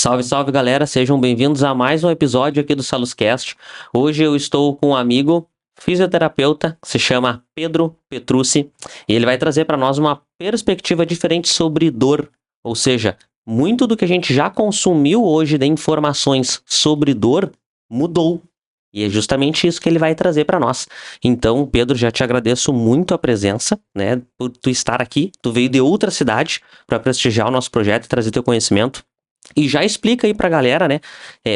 Salve, salve galera, sejam bem-vindos a mais um episódio aqui do Saluscast. Hoje eu estou com um amigo fisioterapeuta que se chama Pedro Petrucci e ele vai trazer para nós uma perspectiva diferente sobre dor, ou seja, muito do que a gente já consumiu hoje de informações sobre dor mudou. E é justamente isso que ele vai trazer para nós. Então, Pedro, já te agradeço muito a presença, né, por tu estar aqui. Tu veio de outra cidade para prestigiar o nosso projeto e trazer teu conhecimento. E já explica aí pra galera, né,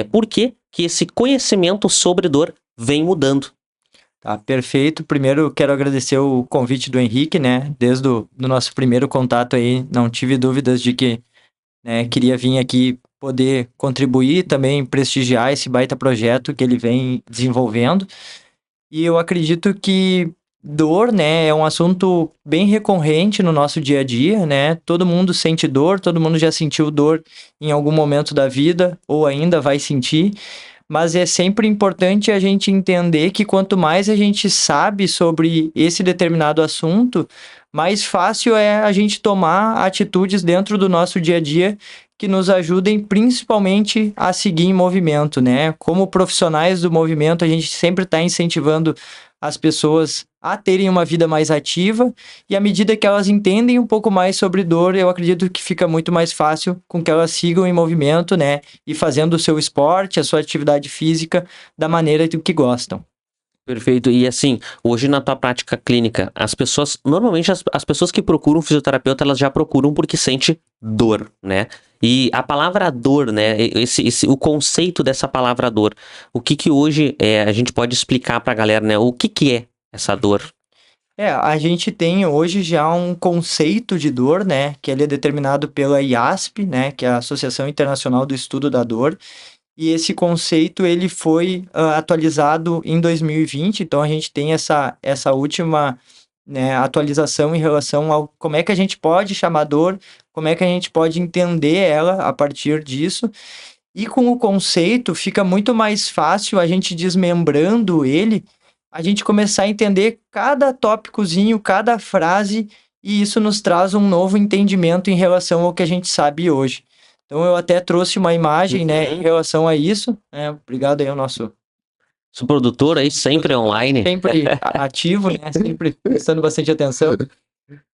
por que que esse conhecimento sobre dor vem mudando. Tá, perfeito. Primeiro, quero agradecer o convite do Henrique, né? Desde o do nosso primeiro contato aí, não tive dúvidas de que, né, queria vir aqui poder contribuir e também prestigiar esse baita projeto que ele vem desenvolvendo. E eu acredito que dor, né, é um assunto bem recorrente no nosso dia a dia, né? Todo mundo sente dor, todo mundo já sentiu dor em algum momento da vida ou ainda vai sentir. Mas é sempre importante a gente entender que quanto mais a gente sabe sobre esse determinado assunto, mais fácil é a gente tomar atitudes dentro do nosso dia a dia que nos ajudem principalmente a seguir em movimento, né? Como profissionais do movimento, a gente sempre está incentivando as pessoas a terem uma vida mais ativa, e à medida que elas entendem um pouco mais sobre dor, eu acredito que fica muito mais fácil com que elas sigam em movimento, né? E fazendo o seu esporte, a sua atividade física da maneira que gostam. Perfeito. E assim, hoje na tua prática clínica, as pessoas, normalmente as pessoas que procuram fisioterapeuta, elas já procuram porque sente dor, né? E a palavra dor, né? O conceito dessa palavra dor, o que que hoje a gente pode explicar pra galera, né? O que que é essa dor? A gente tem hoje já um conceito de dor, né? Que ele é determinado pela IASP, né? Que é a Associação Internacional do Estudo da Dor. E esse conceito ele foi atualizado em 2020, então a gente tem essa última, né, atualização em relação ao como é que a gente pode chamar dor, como é que a gente pode entender ela a partir disso. E com o conceito fica muito mais fácil a gente desmembrando ele, a gente começar a entender cada tópicozinho, cada frase, e isso nos traz um novo entendimento em relação ao que a gente sabe hoje. Então eu até trouxe uma imagem, né, em relação a isso, né? Obrigado aí ao nosso Sou produtor aí, sempre online. sempre ativo, né, sempre prestando bastante atenção.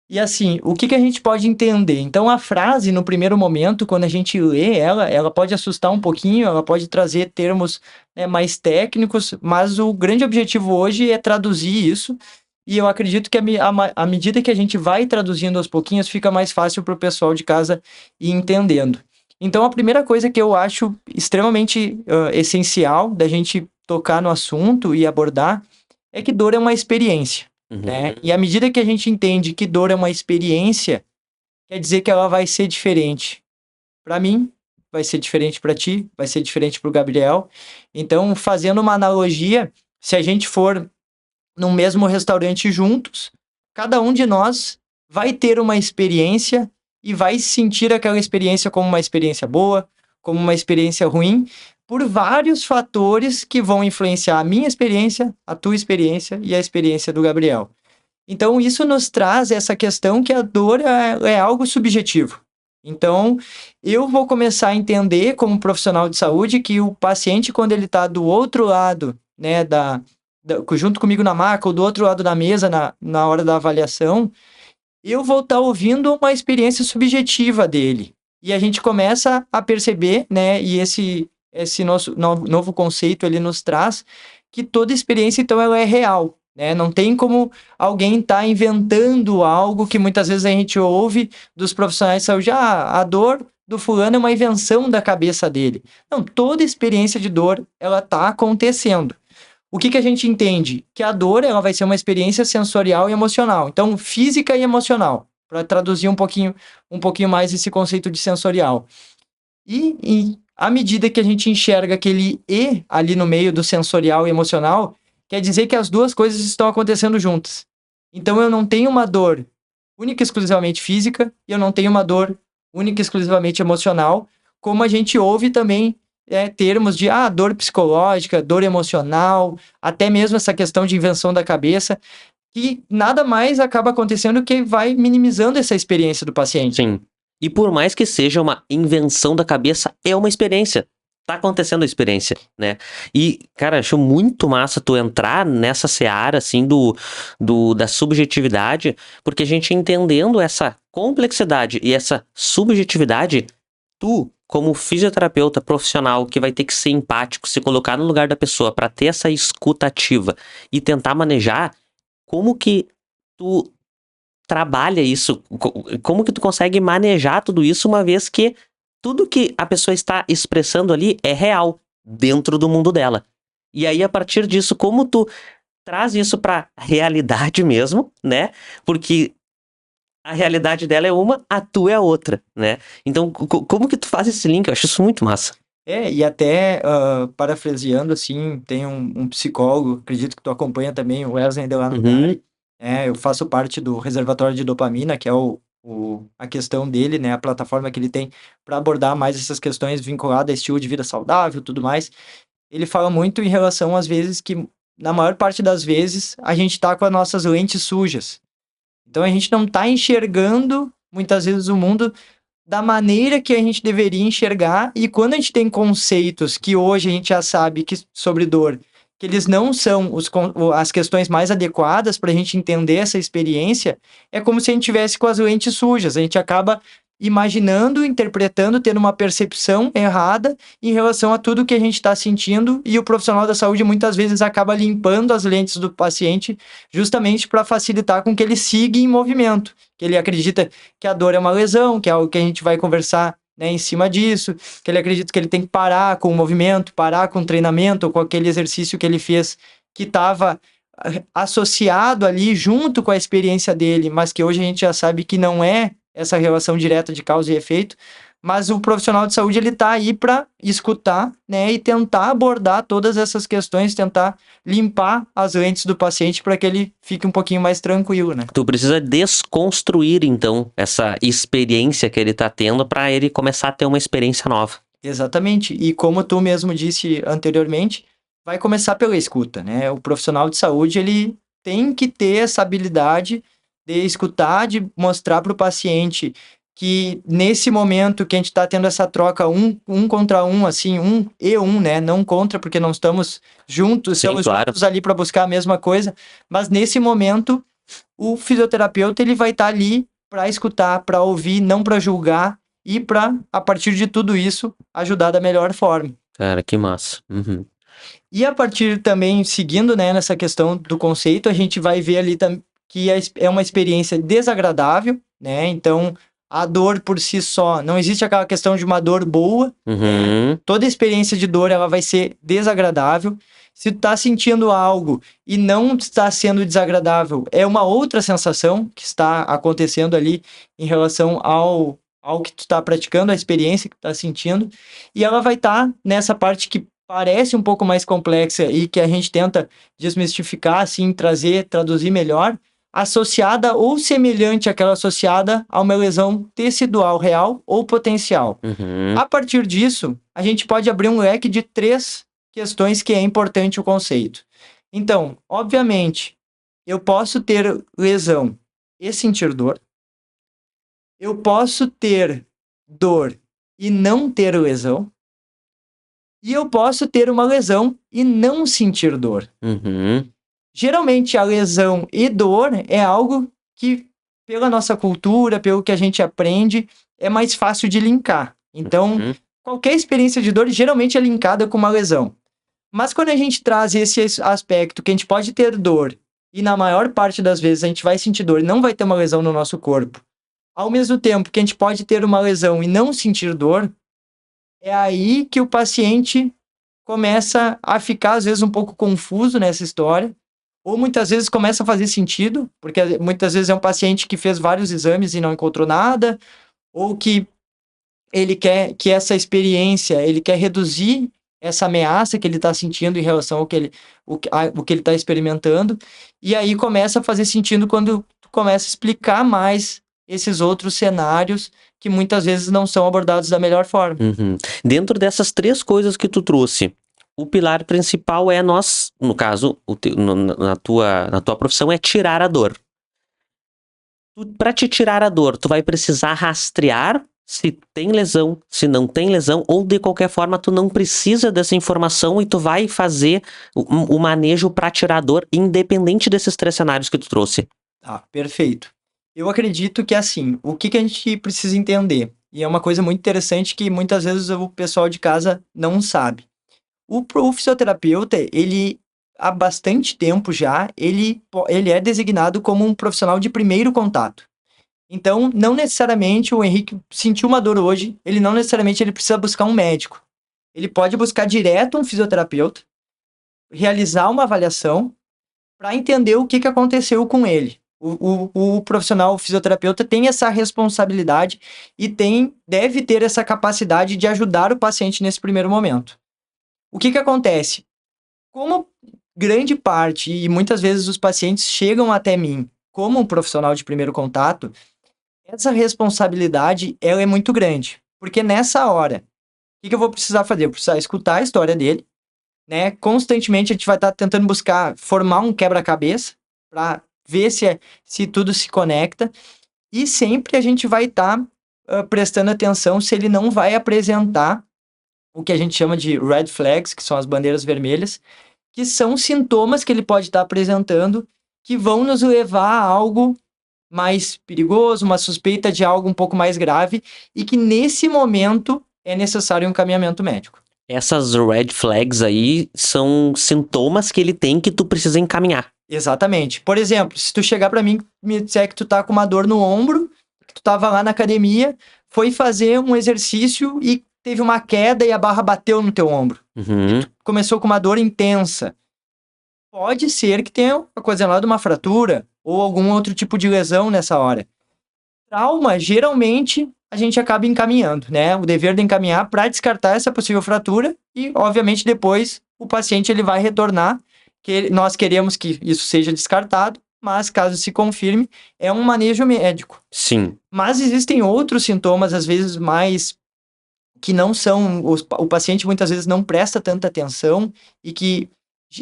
E assim, o que que a gente pode entender? Então a frase, no primeiro momento, quando a gente lê ela pode assustar um pouquinho, ela pode trazer termos, né, mais técnicos, mas o grande objetivo hoje é traduzir isso, e eu acredito que à medida que a gente vai traduzindo aos pouquinhos, fica mais fácil para o pessoal de casa ir entendendo. Então, a primeira coisa que eu acho extremamente essencial da gente tocar no assunto e abordar é que dor é uma experiência, né? E à medida que a gente entende que dor é uma experiência, quer dizer que ela vai ser diferente para mim, vai ser diferente para ti, vai ser diferente para o Gabriel. Então, fazendo uma analogia, se a gente for num mesmo restaurante juntos, cada um de nós vai ter uma experiência e vai sentir aquela experiência como uma experiência boa, como uma experiência ruim, por vários fatores que vão influenciar a minha experiência, a tua experiência e a experiência do Gabriel. Então, isso nos traz essa questão que a dor é algo subjetivo. Então, eu vou começar a entender, como profissional de saúde, que o paciente, quando ele está do outro lado, né, junto comigo na maca, ou do outro lado da mesa, na hora da avaliação, eu vou estar ouvindo uma experiência subjetiva dele. E a gente começa a perceber, né, e esse nosso novo conceito, ele nos traz que toda experiência, então, ela é real, né? Não tem como alguém estar inventando algo que muitas vezes a gente ouve dos profissionais de saúde, a dor do fulano é uma invenção da cabeça dele. Não, toda experiência de dor, ela está acontecendo. O que que a gente entende? Que a dor, ela vai ser uma experiência sensorial e emocional. Então, física e emocional, para traduzir um pouquinho mais esse conceito de sensorial. E à medida que a gente enxerga aquele E ali no meio do sensorial e emocional, quer dizer que as duas coisas estão acontecendo juntas. Então, eu não tenho uma dor única e exclusivamente física, e eu não tenho uma dor única e exclusivamente emocional, como a gente ouve também termos de dor psicológica, dor emocional, até mesmo essa questão de invenção da cabeça, que nada mais acaba acontecendo que vai minimizando essa experiência do paciente. Sim. E por mais que seja uma invenção da cabeça, é uma experiência. Tá acontecendo a experiência, né? E, cara, acho muito massa tu entrar nessa seara, assim, da subjetividade, porque a gente entendendo essa complexidade e essa subjetividade, tu, como fisioterapeuta profissional que vai ter que ser empático, se colocar no lugar da pessoa para ter essa escuta ativa e tentar manejar, como que tu trabalha isso? Como que tu consegue manejar tudo isso uma vez que tudo que a pessoa está expressando ali é real dentro do mundo dela? E aí, a partir disso, como tu traz isso pra realidade mesmo, né? Porque a realidade dela é uma, a tua é outra, né? Então, como que tu faz esse link? Eu acho isso muito massa. E até, parafraseando, assim, tem um psicólogo, acredito que tu acompanha também, o Wesley Delanogari. Eu faço parte do reservatório de dopamina, que é a questão dele, né, a plataforma que ele tem para abordar mais essas questões vinculadas a estilo de vida saudável, tudo mais. Ele fala muito em relação às vezes que, na maior parte das vezes, a gente está com as nossas lentes sujas. Então a gente não está enxergando, muitas vezes, o mundo da maneira que a gente deveria enxergar, e quando a gente tem conceitos que hoje a gente já sabe que, sobre dor, que eles não são as questões mais adequadas para a gente entender essa experiência, é como se a gente tivesse com as lentes sujas, a gente acaba imaginando, interpretando, tendo uma percepção errada em relação a tudo que a gente está sentindo, e o profissional da saúde muitas vezes acaba limpando as lentes do paciente justamente para facilitar com que ele siga em movimento, que ele acredita que a dor é uma lesão, que é algo que a gente vai conversar, né, em cima disso, que ele acredita que ele tem que parar com o movimento, parar com o treinamento, ou com aquele exercício que ele fez que estava associado ali junto com a experiência dele, mas que hoje a gente já sabe que não é essa relação direta de causa e efeito. Mas o profissional de saúde, ele tá aí para escutar, né, e tentar abordar todas essas questões, tentar limpar as lentes do paciente para que ele fique um pouquinho mais tranquilo, né? Tu precisa desconstruir, então, essa experiência que ele tá tendo para ele começar a ter uma experiência nova. Exatamente. E como tu mesmo disse anteriormente, vai começar pela escuta, né? O profissional de saúde, ele tem que ter essa habilidade de escutar, de mostrar para o paciente que nesse momento que a gente está tendo essa troca um contra um, assim, um e um, né? Não contra, porque não estamos juntos, Sim, estamos claro. juntos ali para buscar a mesma coisa, mas nesse momento o fisioterapeuta, ele vai estar ali para escutar, para ouvir, não para julgar, e para, a partir de tudo isso, ajudar da melhor forma. Cara, que massa. Uhum. E a partir também, seguindo, né, nessa questão do conceito, a gente vai ver ali que é uma experiência desagradável, né? Então, a dor por si só, não existe aquela questão de uma dor boa. Uhum. Toda experiência de dor, ela vai ser desagradável. Se tu tá sentindo algo e não está sendo desagradável, é uma outra sensação que está acontecendo ali em relação ao que tu tá praticando, a experiência que tu tá sentindo. E ela vai estar nessa parte que parece um pouco mais complexa e que a gente tenta desmistificar, assim, traduzir melhor, associada ou semelhante àquela associada a uma lesão tecidual real ou potencial. Uhum. A partir disso, a gente pode abrir um leque de 3 questões que é importante o conceito. Então, obviamente, eu posso ter lesão e sentir dor. Eu posso ter dor e não ter lesão. E eu posso ter uma lesão e não sentir dor. Uhum. Geralmente, a lesão e dor é algo que, pela nossa cultura, pelo que a gente aprende, é mais fácil de linkar. Então, qualquer experiência de dor geralmente é linkada com uma lesão. Mas quando a gente traz esse aspecto que a gente pode ter dor, e na maior parte das vezes a gente vai sentir dor e não vai ter uma lesão no nosso corpo, ao mesmo tempo que a gente pode ter uma lesão e não sentir dor, é aí que o paciente começa a ficar, às vezes, um pouco confuso nessa história, ou muitas vezes começa a fazer sentido, porque muitas vezes é um paciente que fez vários exames e não encontrou nada, ou que ele quer que essa experiência, ele quer reduzir essa ameaça que ele está sentindo em relação ao que ele está experimentando, e aí começa a fazer sentido quando tu começa a explicar mais esses outros cenários que muitas vezes não são abordados da melhor forma. Uhum. Dentro dessas 3 coisas que tu trouxe, o pilar principal é nós, no caso, na tua profissão, é tirar a dor. Para te tirar a dor, tu vai precisar rastrear se tem lesão, se não tem lesão, ou de qualquer forma tu não precisa dessa informação e tu vai fazer o manejo para tirar a dor, independente desses 3 cenários que tu trouxe. Tá, perfeito. Eu acredito que assim, o que a gente precisa entender, e é uma coisa muito interessante que muitas vezes o pessoal de casa não sabe. O fisioterapeuta, ele há bastante tempo já, ele é designado como um profissional de primeiro contato. Então, não necessariamente o Henrique sentiu uma dor hoje, ele não necessariamente ele precisa buscar um médico. Ele pode buscar direto um fisioterapeuta, realizar uma avaliação para entender o que aconteceu com ele. O profissional fisioterapeuta tem essa responsabilidade e deve ter essa capacidade de ajudar o paciente nesse primeiro momento. O que acontece? Como grande parte, e muitas vezes os pacientes chegam até mim como um profissional de primeiro contato, essa responsabilidade ela é muito grande. Porque nessa hora, o que eu vou precisar fazer? Eu vou precisar escutar a história dele, né? Constantemente a gente vai estar tentando formar um quebra-cabeça para ver se tudo se conecta. E sempre a gente vai estar prestando atenção se ele não vai apresentar o que a gente chama de red flags, que são as bandeiras vermelhas, que são sintomas que ele pode estar apresentando que vão nos levar a algo mais perigoso, uma suspeita de algo um pouco mais grave e que nesse momento é necessário um encaminhamento médico. Essas red flags aí são sintomas que ele tem que tu precisa encaminhar. Exatamente. Por exemplo, se tu chegar pra mim e me disser que tu tá com uma dor no ombro, que tu tava lá na academia, foi fazer um exercício e teve uma queda e a barra bateu no teu ombro. Uhum. E tu começou com uma dor intensa. Pode ser que tenha uma coisa lá de uma fratura ou algum outro tipo de lesão nessa hora. Trauma, geralmente, a gente acaba encaminhando, né? O dever de encaminhar para descartar essa possível fratura e, obviamente, depois o paciente ele vai retornar, que nós queremos que isso seja descartado, mas caso se confirme, é um manejo médico. Sim. Mas existem outros sintomas, às vezes mais que não são, o paciente muitas vezes não presta tanta atenção e que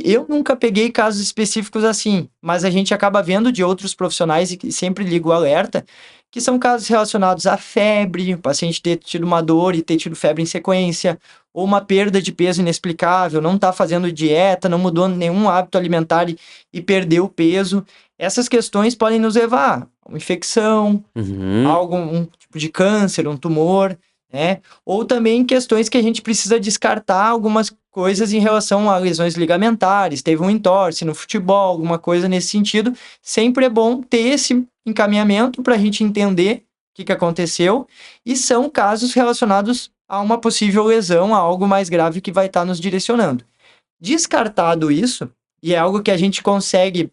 eu nunca peguei casos específicos assim, mas a gente acaba vendo de outros profissionais e que sempre liga o alerta, que são casos relacionados à febre, o paciente ter tido uma dor e ter tido febre em sequência, ou uma perda de peso inexplicável, não está fazendo dieta, não mudou nenhum hábito alimentar e perdeu o peso. Essas questões podem nos levar a uma infecção, um tipo de câncer, um tumor, né? Ou também questões que a gente precisa descartar algumas coisas em relação a lesões ligamentares, teve um entorse no futebol, alguma coisa nesse sentido. Sempre é bom ter esse encaminhamento para a gente entender o que aconteceu, e são casos relacionados a uma possível lesão, a algo mais grave que vai estar nos direcionando. Descartado isso, e é algo que a gente consegue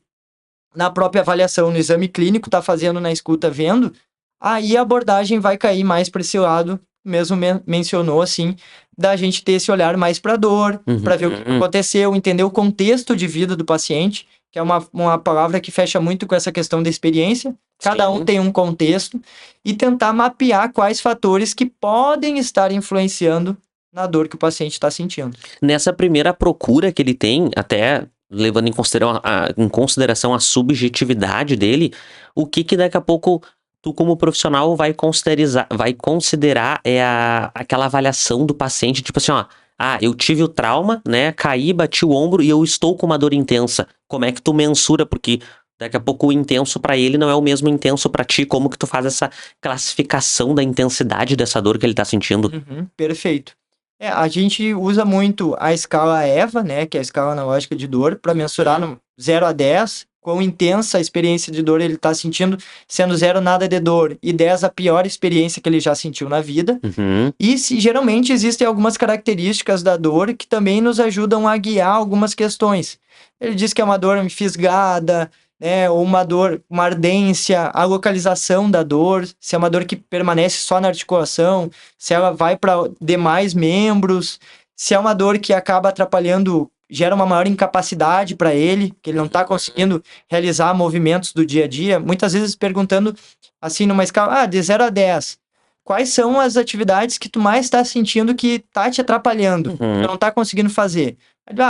na própria avaliação, no exame clínico, tá fazendo na escuta, vendo, aí a abordagem vai cair mais para esse lado, mesmo mencionou assim, da gente ter esse olhar mais para dor, para ver o que aconteceu, entender o contexto de vida do paciente, que é uma palavra que fecha muito com essa questão da experiência. Cada um tem um contexto, e tentar mapear quais fatores que podem estar influenciando na dor que o paciente está sentindo. Nessa primeira procura que ele tem, até levando em consideração a subjetividade dele, o que daqui a pouco tu como profissional vai considerar aquela avaliação do paciente, tipo assim, ó, eu tive o trauma, né, caí, bati o ombro e eu estou com uma dor intensa. Como é que tu mensura? Porque daqui a pouco o intenso pra ele não é o mesmo intenso pra ti. Como que tu faz essa classificação da intensidade dessa dor que ele tá sentindo? Perfeito. A gente usa muito a escala EVA, né, que é a escala analógica de dor, para mensurar no 0 a 10, quão intensa a experiência de dor ele está sentindo, sendo 0 nada de dor e 10 a pior experiência que ele já sentiu na vida. E geralmente existem algumas características da dor que também nos ajudam a guiar algumas questões. Ele diz que é uma dor fisgada, né, ou uma dor, uma ardência, a localização da dor, se é uma dor que permanece só na articulação, se ela vai para demais membros, se é uma dor que acaba atrapalhando, gera uma maior incapacidade para ele, que ele não está conseguindo realizar movimentos do dia a dia. Muitas vezes perguntando assim numa escala, de 0 a 10, quais são as atividades que tu mais está sentindo que tá te atrapalhando, que tu não tá conseguindo fazer?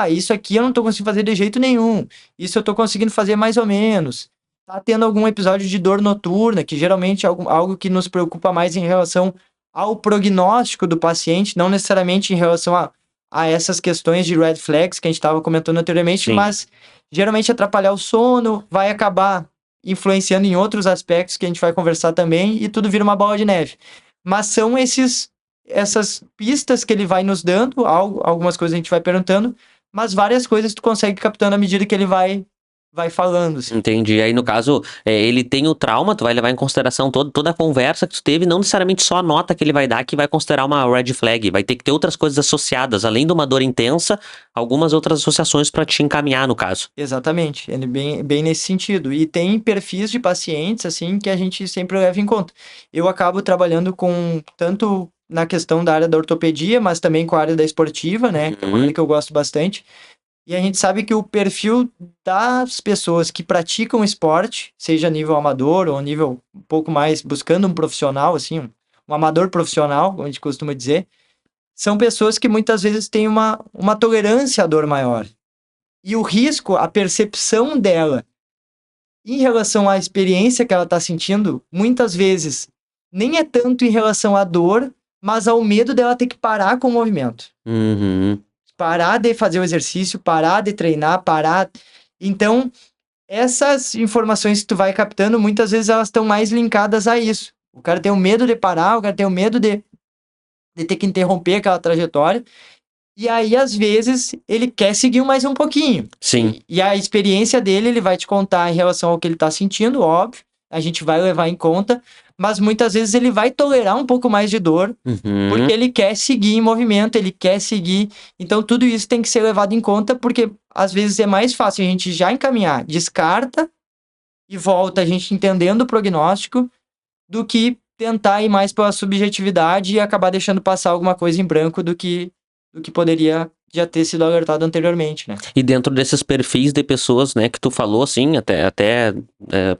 Isso aqui eu não tô conseguindo fazer de jeito nenhum. Isso eu tô conseguindo fazer mais ou menos. tá tendo algum episódio de dor noturna, que geralmente é algo que nos preocupa mais em relação ao prognóstico do paciente, não necessariamente em relação a essas questões de red flags que a gente estava comentando anteriormente, Sim. mas geralmente atrapalhar o sono, vai acabar influenciando em outros aspectos que a gente vai conversar também, e tudo vira uma bola de neve. Mas são essas pistas que ele vai nos dando, algumas coisas a gente vai perguntando, mas várias coisas tu consegue captando à medida que ele vai falando, assim. Entendi. Aí, no caso, ele tem o trauma, tu vai levar em consideração toda a conversa que tu teve, não necessariamente só a nota que ele vai dar que vai considerar uma red flag. Vai ter que ter outras coisas associadas, além de uma dor intensa, algumas outras associações para te encaminhar, no caso. Exatamente, ele bem nesse sentido. E tem perfis de pacientes, assim, que a gente sempre leva em conta. Eu acabo trabalhando com tanto na questão da área da ortopedia, mas também com a área da esportiva, né? Que é uma área que eu gosto bastante. E a gente sabe que o perfil das pessoas que praticam esporte, seja nível amador ou nível um pouco mais buscando um profissional, assim, um amador profissional, como a gente costuma dizer, são pessoas que muitas vezes têm uma tolerância à dor maior. E o risco, a percepção dela em relação à experiência que ela está sentindo, muitas vezes nem é tanto em relação à dor, mas ao medo dela ter que parar com o movimento. Uhum. Parar de fazer o exercício, parar de treinar, parar. Então, essas informações que tu vai captando, muitas vezes elas estão mais linkadas a isso. O cara tem o medo de parar, o cara tem o medo de ter que interromper aquela trajetória. E aí, às vezes, ele quer seguir mais um pouquinho. Sim. E a experiência dele, ele vai te contar em relação ao que ele tá sentindo, óbvio. A gente vai levar em conta. Mas muitas vezes ele vai tolerar um pouco mais de dor, Uhum. porque ele quer seguir em movimento, ele quer seguir. Então, tudo isso tem que ser levado em conta, porque às vezes é mais fácil a gente já encaminhar, descarta e volta a gente entendendo o prognóstico, do que tentar ir mais pela subjetividade e acabar deixando passar alguma coisa em branco do que poderia já ter sido alertado anteriormente, né? E dentro desses perfis de pessoas, né, que tu falou, assim, até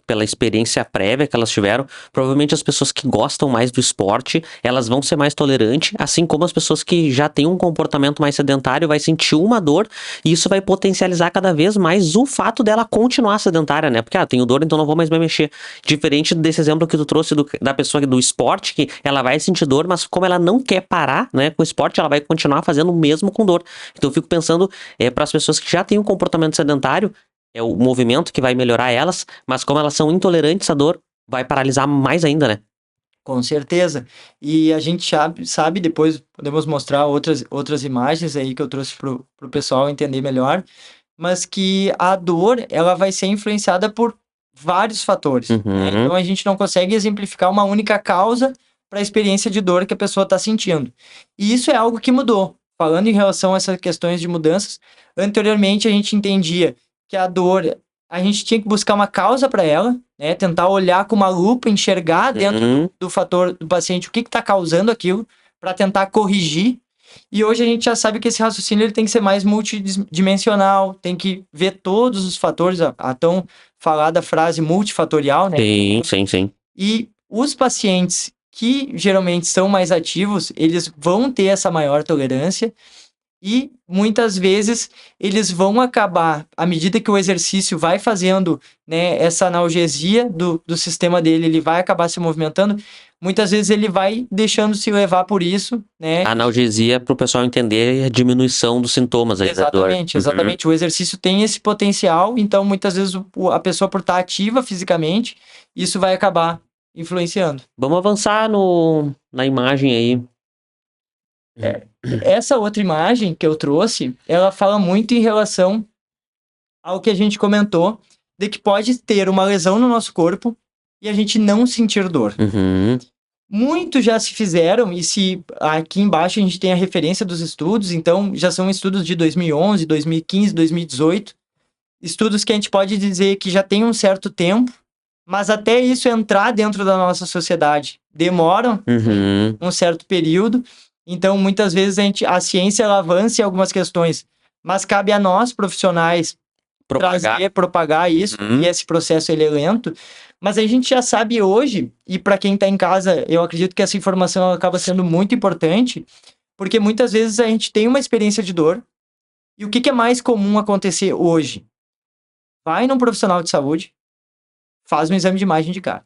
pela experiência prévia que elas tiveram, provavelmente as pessoas que gostam mais do esporte, elas vão ser mais tolerantes, assim como as pessoas que já têm um comportamento mais sedentário vai sentir uma dor, e isso vai potencializar cada vez mais o fato dela continuar sedentária, né? Porque, tenho dor, então não vou mais me mexer. Diferente desse exemplo que tu trouxe da pessoa do esporte, que ela vai sentir dor, mas como ela não quer parar, né, com o esporte, ela vai continuar fazendo o mesmo com dor. Então eu fico pensando, para as pessoas que já têm um comportamento sedentário, é o movimento que vai melhorar elas, mas como elas são intolerantes à dor, vai paralisar mais ainda, né? Com certeza. E a gente sabe, depois podemos mostrar outras imagens aí que eu trouxe pro pessoal entender melhor, mas que a dor, ela vai ser influenciada por vários fatores, né? Uhum. Então a gente não consegue exemplificar uma única causa para a experiência de dor que a pessoa está sentindo. E isso é algo que mudou. Falando em relação a essas questões de mudanças, anteriormente a gente entendia que a dor, a gente tinha que buscar uma causa para ela, né? Tentar olhar com uma lupa, enxergar dentro do fator do paciente o que está causando aquilo, para tentar corrigir. E hoje a gente já sabe que esse raciocínio ele tem que ser mais multidimensional, tem que ver todos os fatores, a tão falada frase multifatorial, né? Sim. E os pacientes que geralmente são mais ativos, eles vão ter essa maior tolerância e muitas vezes eles vão acabar, à medida que o exercício vai fazendo, né, essa analgesia do sistema dele, ele vai acabar se movimentando, muitas vezes ele vai deixando se levar por isso, né? A analgesia, para o pessoal entender, é a diminuição dos sintomas aí da dor. Exatamente. O exercício tem esse potencial, então muitas vezes a pessoa por estar ativa fisicamente, isso vai acabar influenciando. Vamos avançar na imagem aí. Essa outra imagem que eu trouxe, ela fala muito em relação ao que a gente comentou, de que pode ter uma lesão no nosso corpo e a gente não sentir dor. Uhum. Muitos já se fizeram, e se aqui embaixo a gente tem a referência dos estudos, então já são estudos de 2011, 2015, 2018, estudos que a gente pode dizer que já tem um certo tempo, mas até isso entrar dentro da nossa sociedade demora um certo período. Então, muitas vezes a ciência ela avança em algumas questões, mas cabe a nós, profissionais, propagar isso, e esse processo ele é lento. Mas a gente já sabe hoje, e para quem está em casa, eu acredito que essa informação acaba sendo muito importante, porque muitas vezes a gente tem uma experiência de dor, e o que é mais comum acontecer hoje? Vai num profissional de saúde, faz um exame de imagem de cara,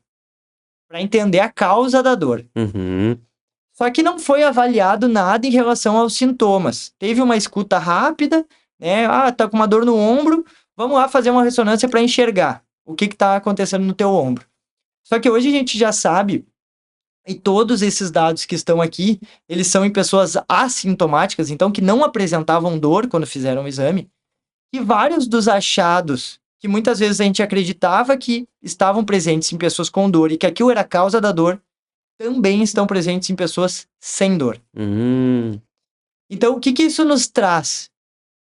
para entender a causa da dor. Uhum. Só que não foi avaliado nada em relação aos sintomas. Teve uma escuta rápida, né? Ah, tá com uma dor no ombro, vamos lá fazer uma ressonância para enxergar o que está acontecendo no teu ombro. Só que hoje a gente já sabe, e todos esses dados que estão aqui, eles são em pessoas assintomáticas, então que não apresentavam dor quando fizeram o exame, e vários dos achados que muitas vezes a gente acreditava que estavam presentes em pessoas com dor e que aquilo era a causa da dor, também estão presentes em pessoas sem dor. Então, o que isso nos traz?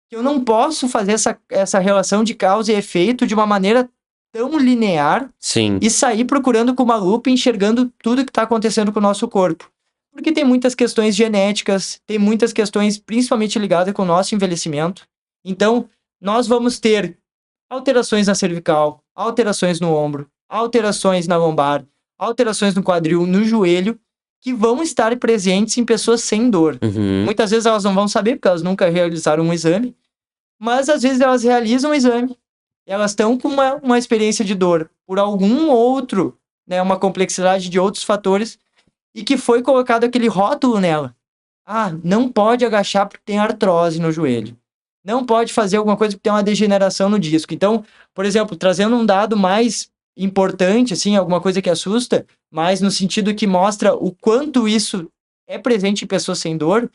Que eu não posso fazer essa relação de causa e efeito de uma maneira tão linear Sim. e sair procurando com uma lupa, enxergando tudo que está acontecendo com o nosso corpo. Porque tem muitas questões genéticas, tem muitas questões principalmente ligadas com o nosso envelhecimento. Então, nós vamos ter alterações na cervical, alterações no ombro, alterações na lombar, alterações no quadril, no joelho, que vão estar presentes em pessoas sem dor. Uhum. Muitas vezes elas não vão saber, porque elas nunca realizaram um exame, mas às vezes elas realizam um exame, e elas estão com uma experiência de dor por algum outro, né, uma complexidade de outros fatores, e que foi colocado aquele rótulo nela. Ah, não pode agachar porque tem artrose no joelho. Não pode fazer alguma coisa porque tem uma degeneração no disco. Então, por exemplo, trazendo um dado mais importante, assim, alguma coisa que assusta, mas no sentido que mostra o quanto isso é presente em pessoas sem dor,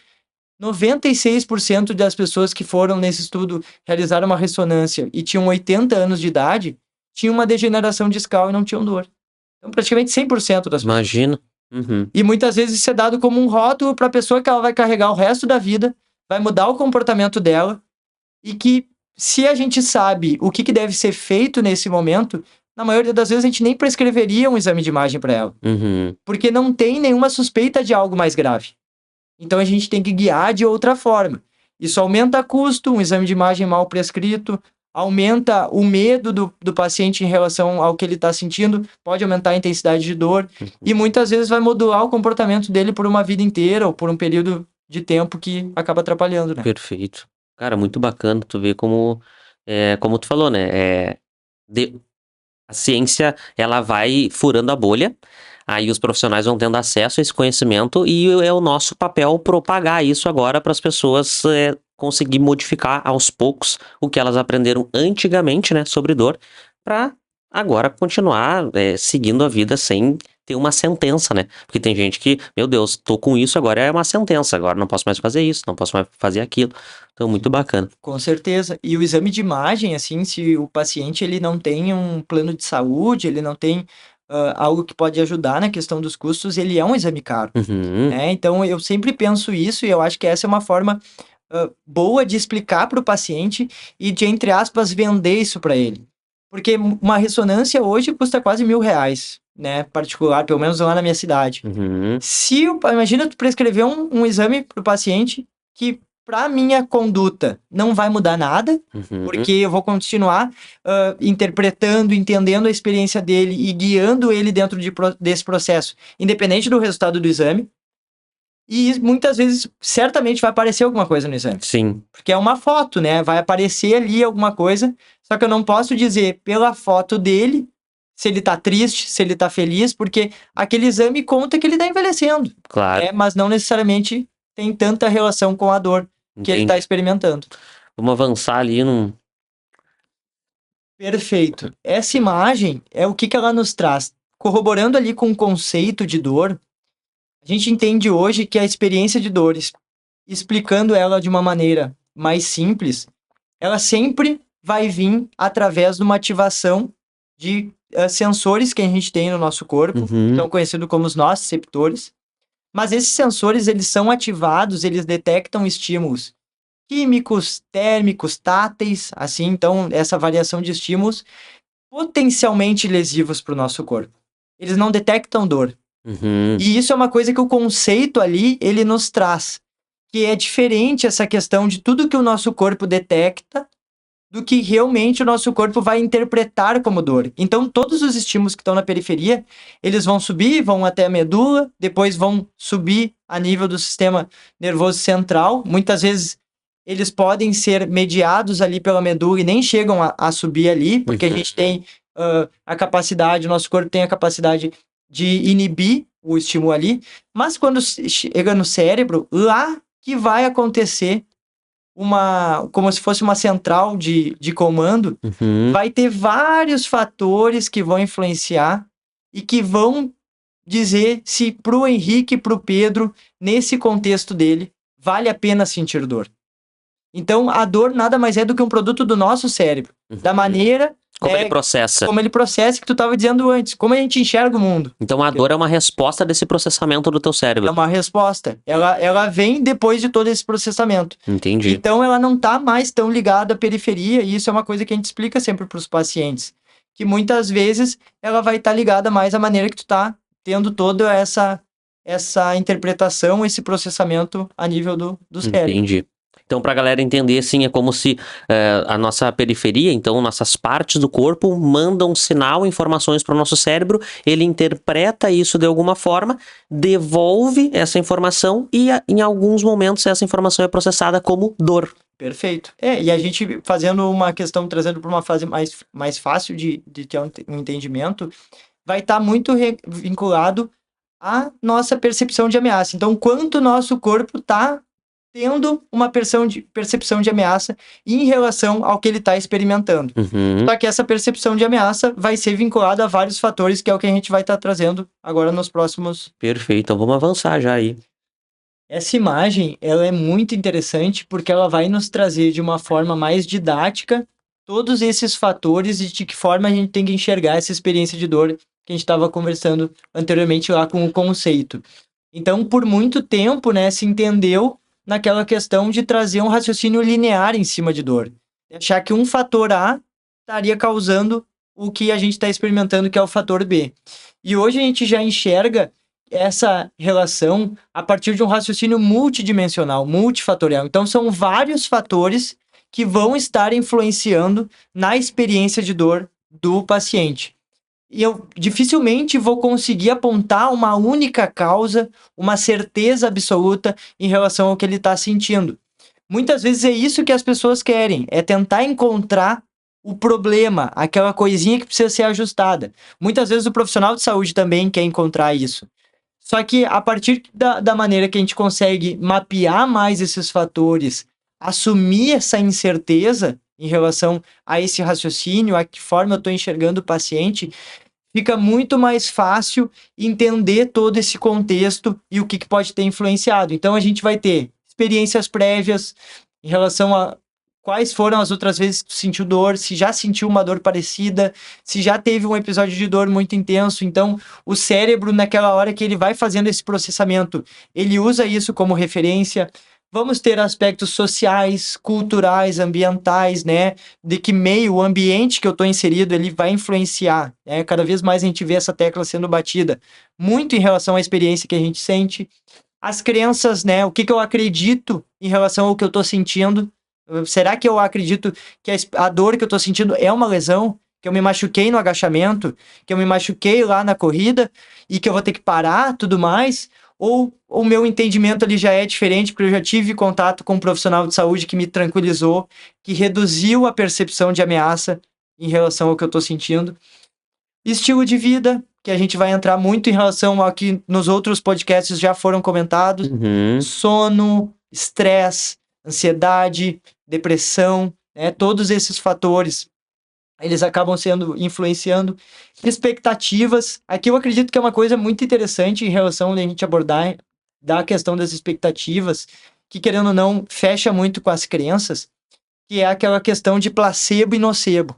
96% das pessoas que foram nesse estudo realizar uma ressonância e tinham 80 anos de idade, tinham uma degeneração discal e não tinham dor. Então, praticamente 100% das pessoas. Imagina. Uhum. E muitas vezes isso é dado como um rótulo para a pessoa que ela vai carregar o resto da vida, vai mudar o comportamento dela, e que, se a gente sabe o que deve ser feito nesse momento, na maioria das vezes a gente nem prescreveria um exame de imagem para ela. Uhum. Porque não tem nenhuma suspeita de algo mais grave. Então a gente tem que guiar de outra forma. Isso aumenta custo, um exame de imagem mal prescrito, aumenta o medo do paciente em relação ao que ele está sentindo, pode aumentar a intensidade de dor, e muitas vezes vai modular o comportamento dele por uma vida inteira ou por um período de tempo que acaba atrapalhando, né? Perfeito. Cara, muito bacana tu ver como, como tu falou, né? A ciência, ela vai furando a bolha, aí os profissionais vão tendo acesso a esse conhecimento e é o nosso papel propagar isso agora para as pessoas conseguir modificar aos poucos o que elas aprenderam antigamente, né, sobre dor, para agora continuar seguindo a vida sem ter uma sentença, né? Porque tem gente que, meu Deus, tô com isso, agora é uma sentença, agora não posso mais fazer isso, não posso mais fazer aquilo. Então, muito bacana. Com certeza. E o exame de imagem, assim, se o paciente ele não tem um plano de saúde, ele não tem algo que pode ajudar na questão dos custos, ele é um exame caro. Uhum. Né? Então, eu sempre penso isso e eu acho que essa é uma forma boa de explicar para o paciente e de, entre aspas, vender isso para ele. Porque uma ressonância hoje custa quase R$1.000, né? Particular, pelo menos lá na minha cidade. Uhum. Imagina tu prescrever um exame para o paciente que, para minha conduta, não vai mudar nada, porque eu vou continuar interpretando, entendendo a experiência dele e guiando ele dentro desse processo, independente do resultado do exame. E muitas vezes, certamente, vai aparecer alguma coisa no exame. Sim. Porque é uma foto, né? Vai aparecer ali alguma coisa, só que eu não posso dizer pela foto dele se ele tá triste, se ele tá feliz, porque aquele exame conta que ele tá envelhecendo. Claro. Mas não necessariamente tem tanta relação com a dor que ele tá experimentando. Vamos avançar ali num... Perfeito. Essa imagem é o que ela nos traz. Corroborando ali com o conceito de dor, a gente entende hoje que a experiência de dores, explicando ela de uma maneira mais simples, ela sempre vai vir através de uma ativação de sensores que a gente tem no nosso corpo, são conhecidos como os nociceptores. Mas esses sensores, eles são ativados, eles detectam estímulos químicos, térmicos, táteis, assim, então essa variação de estímulos potencialmente lesivos para o nosso corpo. Eles não detectam dor. E isso é uma coisa que o conceito ali, ele nos traz, que é diferente essa questão de tudo que o nosso corpo detecta do que realmente o nosso corpo vai interpretar como dor. Então, todos os estímulos que estão na periferia, eles vão subir, vão até a medula, depois vão subir a nível do sistema nervoso central. Muitas vezes, eles podem ser mediados ali pela medula e nem chegam a subir ali, porque a gente tem a capacidade, o nosso corpo tem a capacidade de inibir o estímulo ali, mas quando chega no cérebro, lá que vai acontecer como se fosse uma central de comando, vai ter vários fatores que vão influenciar e que vão dizer se pro Henrique e pro Pedro, nesse contexto dele, vale a pena sentir dor. Então, a dor nada mais é do que um produto do nosso cérebro, da maneira como ele processa. Como ele processa, que tu estava dizendo antes, como a gente enxerga o mundo. Então a dor é uma resposta desse processamento do teu cérebro. É uma resposta. Ela vem depois de todo esse processamento. Entendi. Então ela não está mais tão ligada à periferia, e isso é uma coisa que a gente explica sempre para os pacientes, que muitas vezes ela vai estar ligada mais à maneira que tu está tendo toda essa interpretação, esse processamento a nível do cérebro. Entendi. Então, para a galera entender, assim, é como se a nossa periferia, então, nossas partes do corpo mandam sinal, informações para o nosso cérebro, ele interpreta isso de alguma forma, devolve essa informação e, em alguns momentos, essa informação é processada como dor. Perfeito. E a gente fazendo uma questão, trazendo para uma fase mais fácil de ter um entendimento, vai estar muito vinculado à nossa percepção de ameaça. Então, quanto o nosso corpo está tendo uma percepção de ameaça em relação ao que ele está experimentando. Só que essa percepção de ameaça vai ser vinculada a vários fatores, que é o que a gente vai estar trazendo agora nos próximos... Perfeito, então vamos avançar já aí. Essa imagem, ela é muito interessante porque ela vai nos trazer de uma forma mais didática todos esses fatores e de que forma a gente tem que enxergar essa experiência de dor que a gente estava conversando anteriormente lá com o conceito. Então, por muito tempo, né, se entendeu naquela questão de trazer um raciocínio linear em cima de dor. Achar que um fator A estaria causando o que a gente está experimentando, que é o fator B. E hoje a gente já enxerga essa relação a partir de um raciocínio multidimensional, multifatorial. Então, são vários fatores que vão estar influenciando na experiência de dor do paciente. E eu dificilmente vou conseguir apontar uma única causa, uma certeza absoluta em relação ao que ele está sentindo. Muitas vezes é isso que as pessoas querem, é tentar encontrar o problema, aquela coisinha que precisa ser ajustada. Muitas vezes o profissional de saúde também quer encontrar isso. Só que a partir da maneira que a gente consegue mapear mais esses fatores, assumir essa incerteza em relação a esse raciocínio, a que forma eu estou enxergando o paciente, fica muito mais fácil entender todo esse contexto e o que pode ter influenciado. Então, a gente vai ter experiências prévias em relação a quais foram as outras vezes que tu sentiu dor, se já sentiu uma dor parecida, se já teve um episódio de dor muito intenso. Então, o cérebro, naquela hora que ele vai fazendo esse processamento, ele usa isso como referência. Vamos ter aspectos sociais, culturais, ambientais, né? De que meio, o ambiente que eu estou inserido, ele vai influenciar, né? Cada vez mais a gente vê essa tecla sendo batida, muito em relação à experiência que a gente sente. As crenças, né? O que eu acredito em relação ao que eu estou sentindo. Será que eu acredito que a dor que eu estou sentindo é uma lesão? Que eu me machuquei no agachamento? Que eu me machuquei lá na corrida? E que eu vou ter que parar, tudo mais? Ou o meu entendimento ali já é diferente, porque eu já tive contato com um profissional de saúde que me tranquilizou, que reduziu a percepção de ameaça em relação ao que eu estou sentindo. Estilo de vida, que a gente vai entrar muito em relação ao que nos outros podcasts já foram comentados. Sono, estresse, ansiedade, depressão, né? Todos esses fatores, eles acabam influenciando. Expectativas. Aqui eu acredito que é uma coisa muito interessante em relação a gente abordar da questão das expectativas, que querendo ou não, fecha muito com as crenças, que é aquela questão de placebo e nocebo.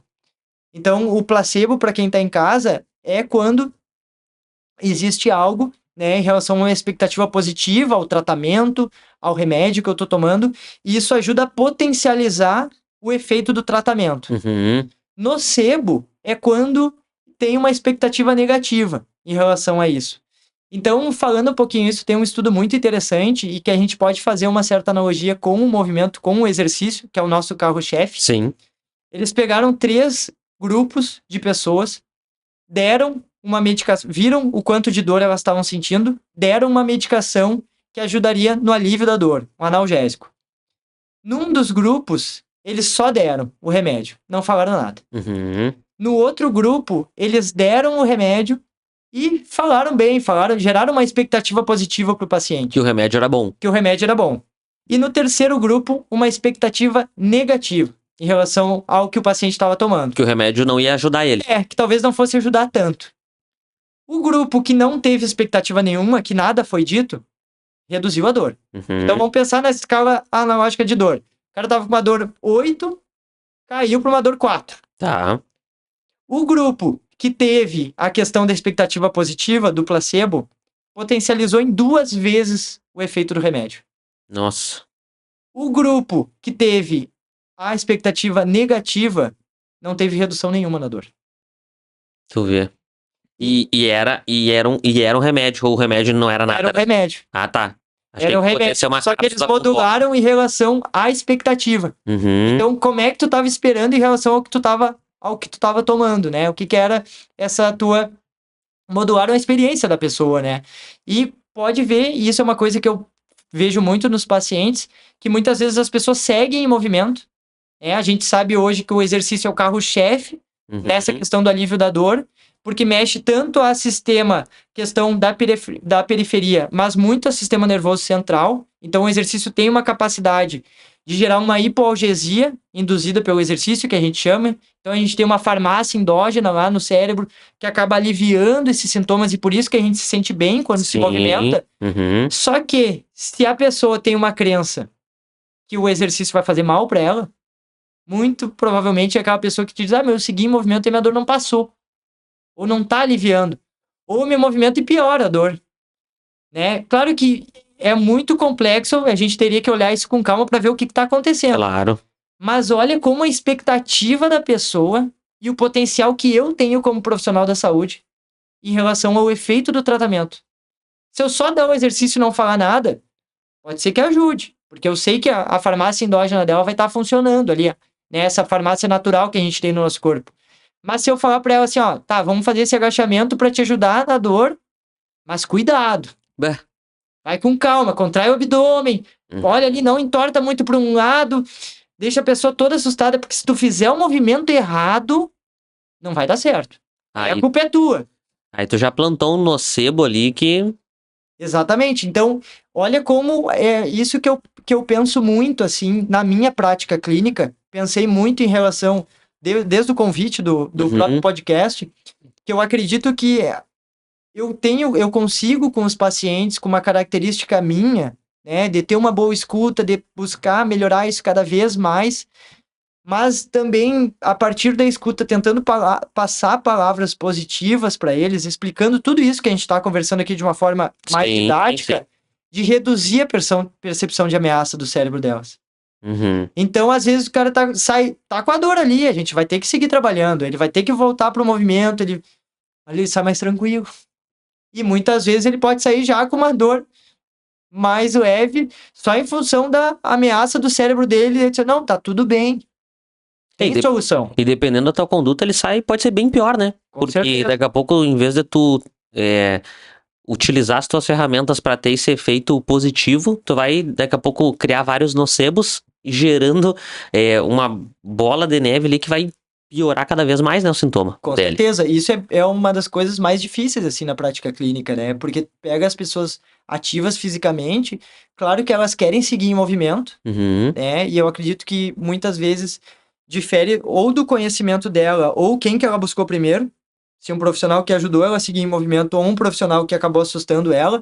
Então, o placebo, para quem está em casa, é quando existe algo, né, em relação a uma expectativa positiva ao tratamento, ao remédio que eu estou tomando, e isso ajuda a potencializar o efeito do tratamento. Nocebo é quando tem uma expectativa negativa em relação a isso. Então, falando um pouquinho isso, tem um estudo muito interessante e que a gente pode fazer uma certa analogia com o movimento, com o exercício, que é o nosso carro-chefe. Sim. Eles pegaram 3 grupos de pessoas, deram uma medicação, viram o quanto de dor elas estavam sentindo, deram uma medicação que ajudaria no alívio da dor, um analgésico. Num dos grupos, eles só deram o remédio, não falaram nada. No outro grupo, eles deram o remédio e falaram bem, geraram uma expectativa positiva para o paciente, Que o remédio era bom. que o remédio era bom. E no terceiro grupo, uma expectativa negativa em relação ao que o paciente estava tomando. Que o remédio não ia ajudar ele. Que talvez não fosse ajudar tanto. O grupo que não teve expectativa nenhuma, que nada foi dito, reduziu a dor. Uhum. Então vamos pensar na escala analógica de dor. O cara tava com uma dor 8, caiu para uma dor 4. Tá. O grupo que teve a questão da expectativa positiva do placebo potencializou em 2 vezes o efeito do remédio. Nossa. O grupo que teve a expectativa negativa não teve redução nenhuma na dor. Tu vê. E era um remédio, ou o remédio não era nada. Era um remédio. Ah, tá. Achei Era um que remédio. podia ser uma Só que eles cápsula com modularam em relação à expectativa. Uhum. Então, como é que tu tava esperando em relação ao que tu tava tomando, né? O que era essa tua... Modularam a experiência da pessoa, né? E pode ver, e isso é uma coisa que eu vejo muito nos pacientes, que muitas vezes as pessoas seguem em movimento. A gente sabe hoje que o exercício é o carro-chefe Uhum. nessa questão do alívio da dor, porque mexe tanto a sistema, questão da periferia, mas muito ao sistema nervoso central. Então, o exercício tem uma capacidade de gerar uma hipoalgesia induzida pelo exercício, que a gente chama. Então, a gente tem uma farmácia endógena lá no cérebro que acaba aliviando esses sintomas e por isso que a gente se sente bem quando se Sim. movimenta. Uhum. Só que, se a pessoa tem uma crença que o exercício vai fazer mal para ela, muito provavelmente é aquela pessoa que te diz, eu segui em movimento e minha dor não passou. Ou não tá aliviando. Ou meu movimento e piora a dor. Né? Claro que é muito complexo, a gente teria que olhar isso com calma para ver o que tá acontecendo. Claro. Mas olha como a expectativa da pessoa e o potencial que eu tenho como profissional da saúde em relação ao efeito do tratamento. Se eu só dar o exercício e não falar nada, pode ser que ajude. Porque eu sei que a farmácia endógena dela vai estar funcionando ali, né? Essa farmácia natural que a gente tem no nosso corpo. Mas se eu falar pra ela assim, tá, vamos fazer esse agachamento pra te ajudar na dor, mas cuidado. Bah. Vai com calma, contrai o abdômen, olha ali, não entorta muito pra um lado, deixa a pessoa toda assustada, porque se tu fizer o movimento errado, não vai dar certo. Aí a culpa é tua. Aí tu já plantou um nocebo ali que... Exatamente. Então, olha como é isso que eu penso muito, assim, na minha prática clínica. Pensei muito em relação, desde o convite do próprio podcast, que eu acredito que eu consigo com os pacientes, com uma característica minha, né, de ter uma boa escuta, de buscar melhorar isso cada vez mais, mas também, a partir da escuta, tentando passar palavras positivas para eles, explicando tudo isso que a gente está conversando aqui de uma forma mais didática, de reduzir a percepção de ameaça do cérebro delas. Uhum. Então, às vezes, o cara tá com a dor ali, a gente vai ter que seguir trabalhando, ele vai ter que voltar pro movimento, ele sai mais tranquilo. E muitas vezes ele pode sair já com uma dor mais leve, só em função da ameaça do cérebro dele, ele diz, não, tá tudo bem. Tem solução. E dependendo da tua conduta, ele pode ser bem pior, né? Porque certeza. Daqui a pouco, em vez de tu utilizar as tuas ferramentas para ter esse efeito positivo, tu vai daqui a pouco criar vários nocebos, gerando uma bola de neve ali que vai piorar cada vez mais, né, o sintoma. Com certeza. Isso é uma das coisas mais difíceis, assim, na prática clínica, né? Porque pega as pessoas ativas fisicamente, claro que elas querem seguir em movimento, né? E eu acredito que muitas vezes difere ou do conhecimento dela, ou quem que ela buscou primeiro, se um profissional que ajudou ela a seguir em movimento, ou um profissional que acabou assustando ela.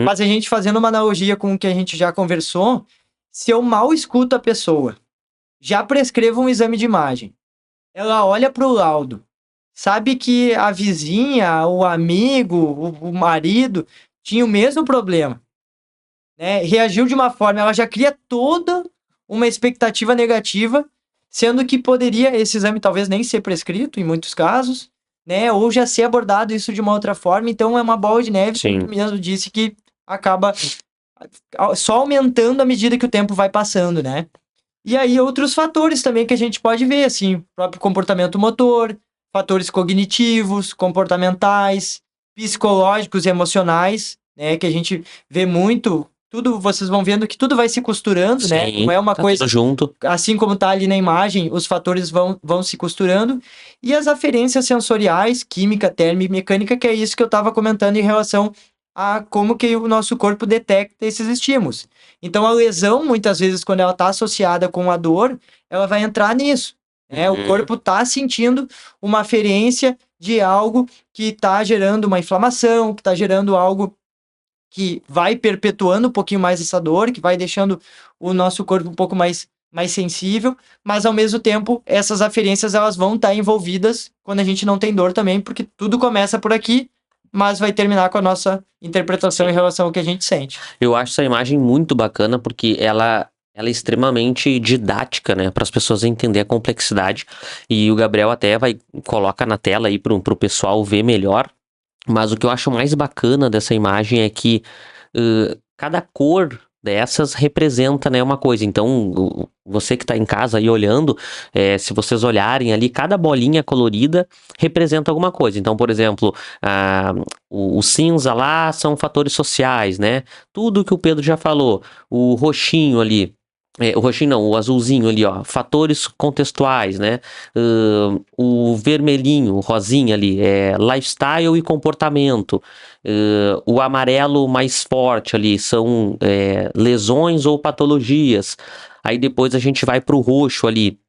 Mas a gente fazendo uma analogia com o que a gente já conversou, se eu mal escuto a pessoa, já prescrevo um exame de imagem, ela olha para o laudo, sabe que a vizinha, o amigo, o marido tinha o mesmo problema, né? Reagiu de uma forma, ela já cria toda uma expectativa negativa, sendo que poderia esse exame talvez nem ser prescrito em muitos casos, né? Ou já ser abordado isso de uma outra forma. Então é uma bola de neve, como tu mesmo disse, que acaba só aumentando à medida que o tempo vai passando, né? E aí outros fatores também que a gente pode ver, assim, o próprio comportamento motor, fatores cognitivos, comportamentais, psicológicos e emocionais, né, que a gente vê muito tudo, vocês vão vendo que tudo vai se costurando, né? Sim, Não é uma tá coisa, tudo junto. assim como tá ali na imagem, os fatores vão se costurando. E as aferências sensoriais, química, térmica e mecânica, que é isso que eu estava comentando em relação a como que o nosso corpo detecta esses estímulos. Então, a lesão, muitas vezes, quando ela está associada com a dor, ela vai entrar nisso, né? O Uhum. corpo está sentindo uma aferência de algo que está gerando uma inflamação, que está gerando algo que vai perpetuando um pouquinho mais essa dor, que vai deixando o nosso corpo um pouco mais sensível, mas ao mesmo tempo essas aferências elas vão estar envolvidas quando a gente não tem dor também, porque tudo começa por aqui, mas vai terminar com a nossa interpretação em relação ao que a gente sente. Eu acho essa imagem muito bacana porque ela é extremamente didática, né, para as pessoas entenderem a complexidade. E o Gabriel até coloca na tela aí pro pessoal ver melhor. Mas o que eu acho mais bacana dessa imagem é que cada cor dessas representa, né, uma coisa. Então, você que está em casa aí olhando, se vocês olharem ali, cada bolinha colorida representa alguma coisa. Então, por exemplo, o cinza lá são fatores sociais, né? Tudo que o Pedro já falou. O roxinho ali. O roxinho não, o azulzinho ali, ó, fatores contextuais, né? O vermelhinho, o rosinha ali, lifestyle e comportamento. O amarelo mais forte ali são lesões ou patologias. Aí depois a gente vai pro roxo ali,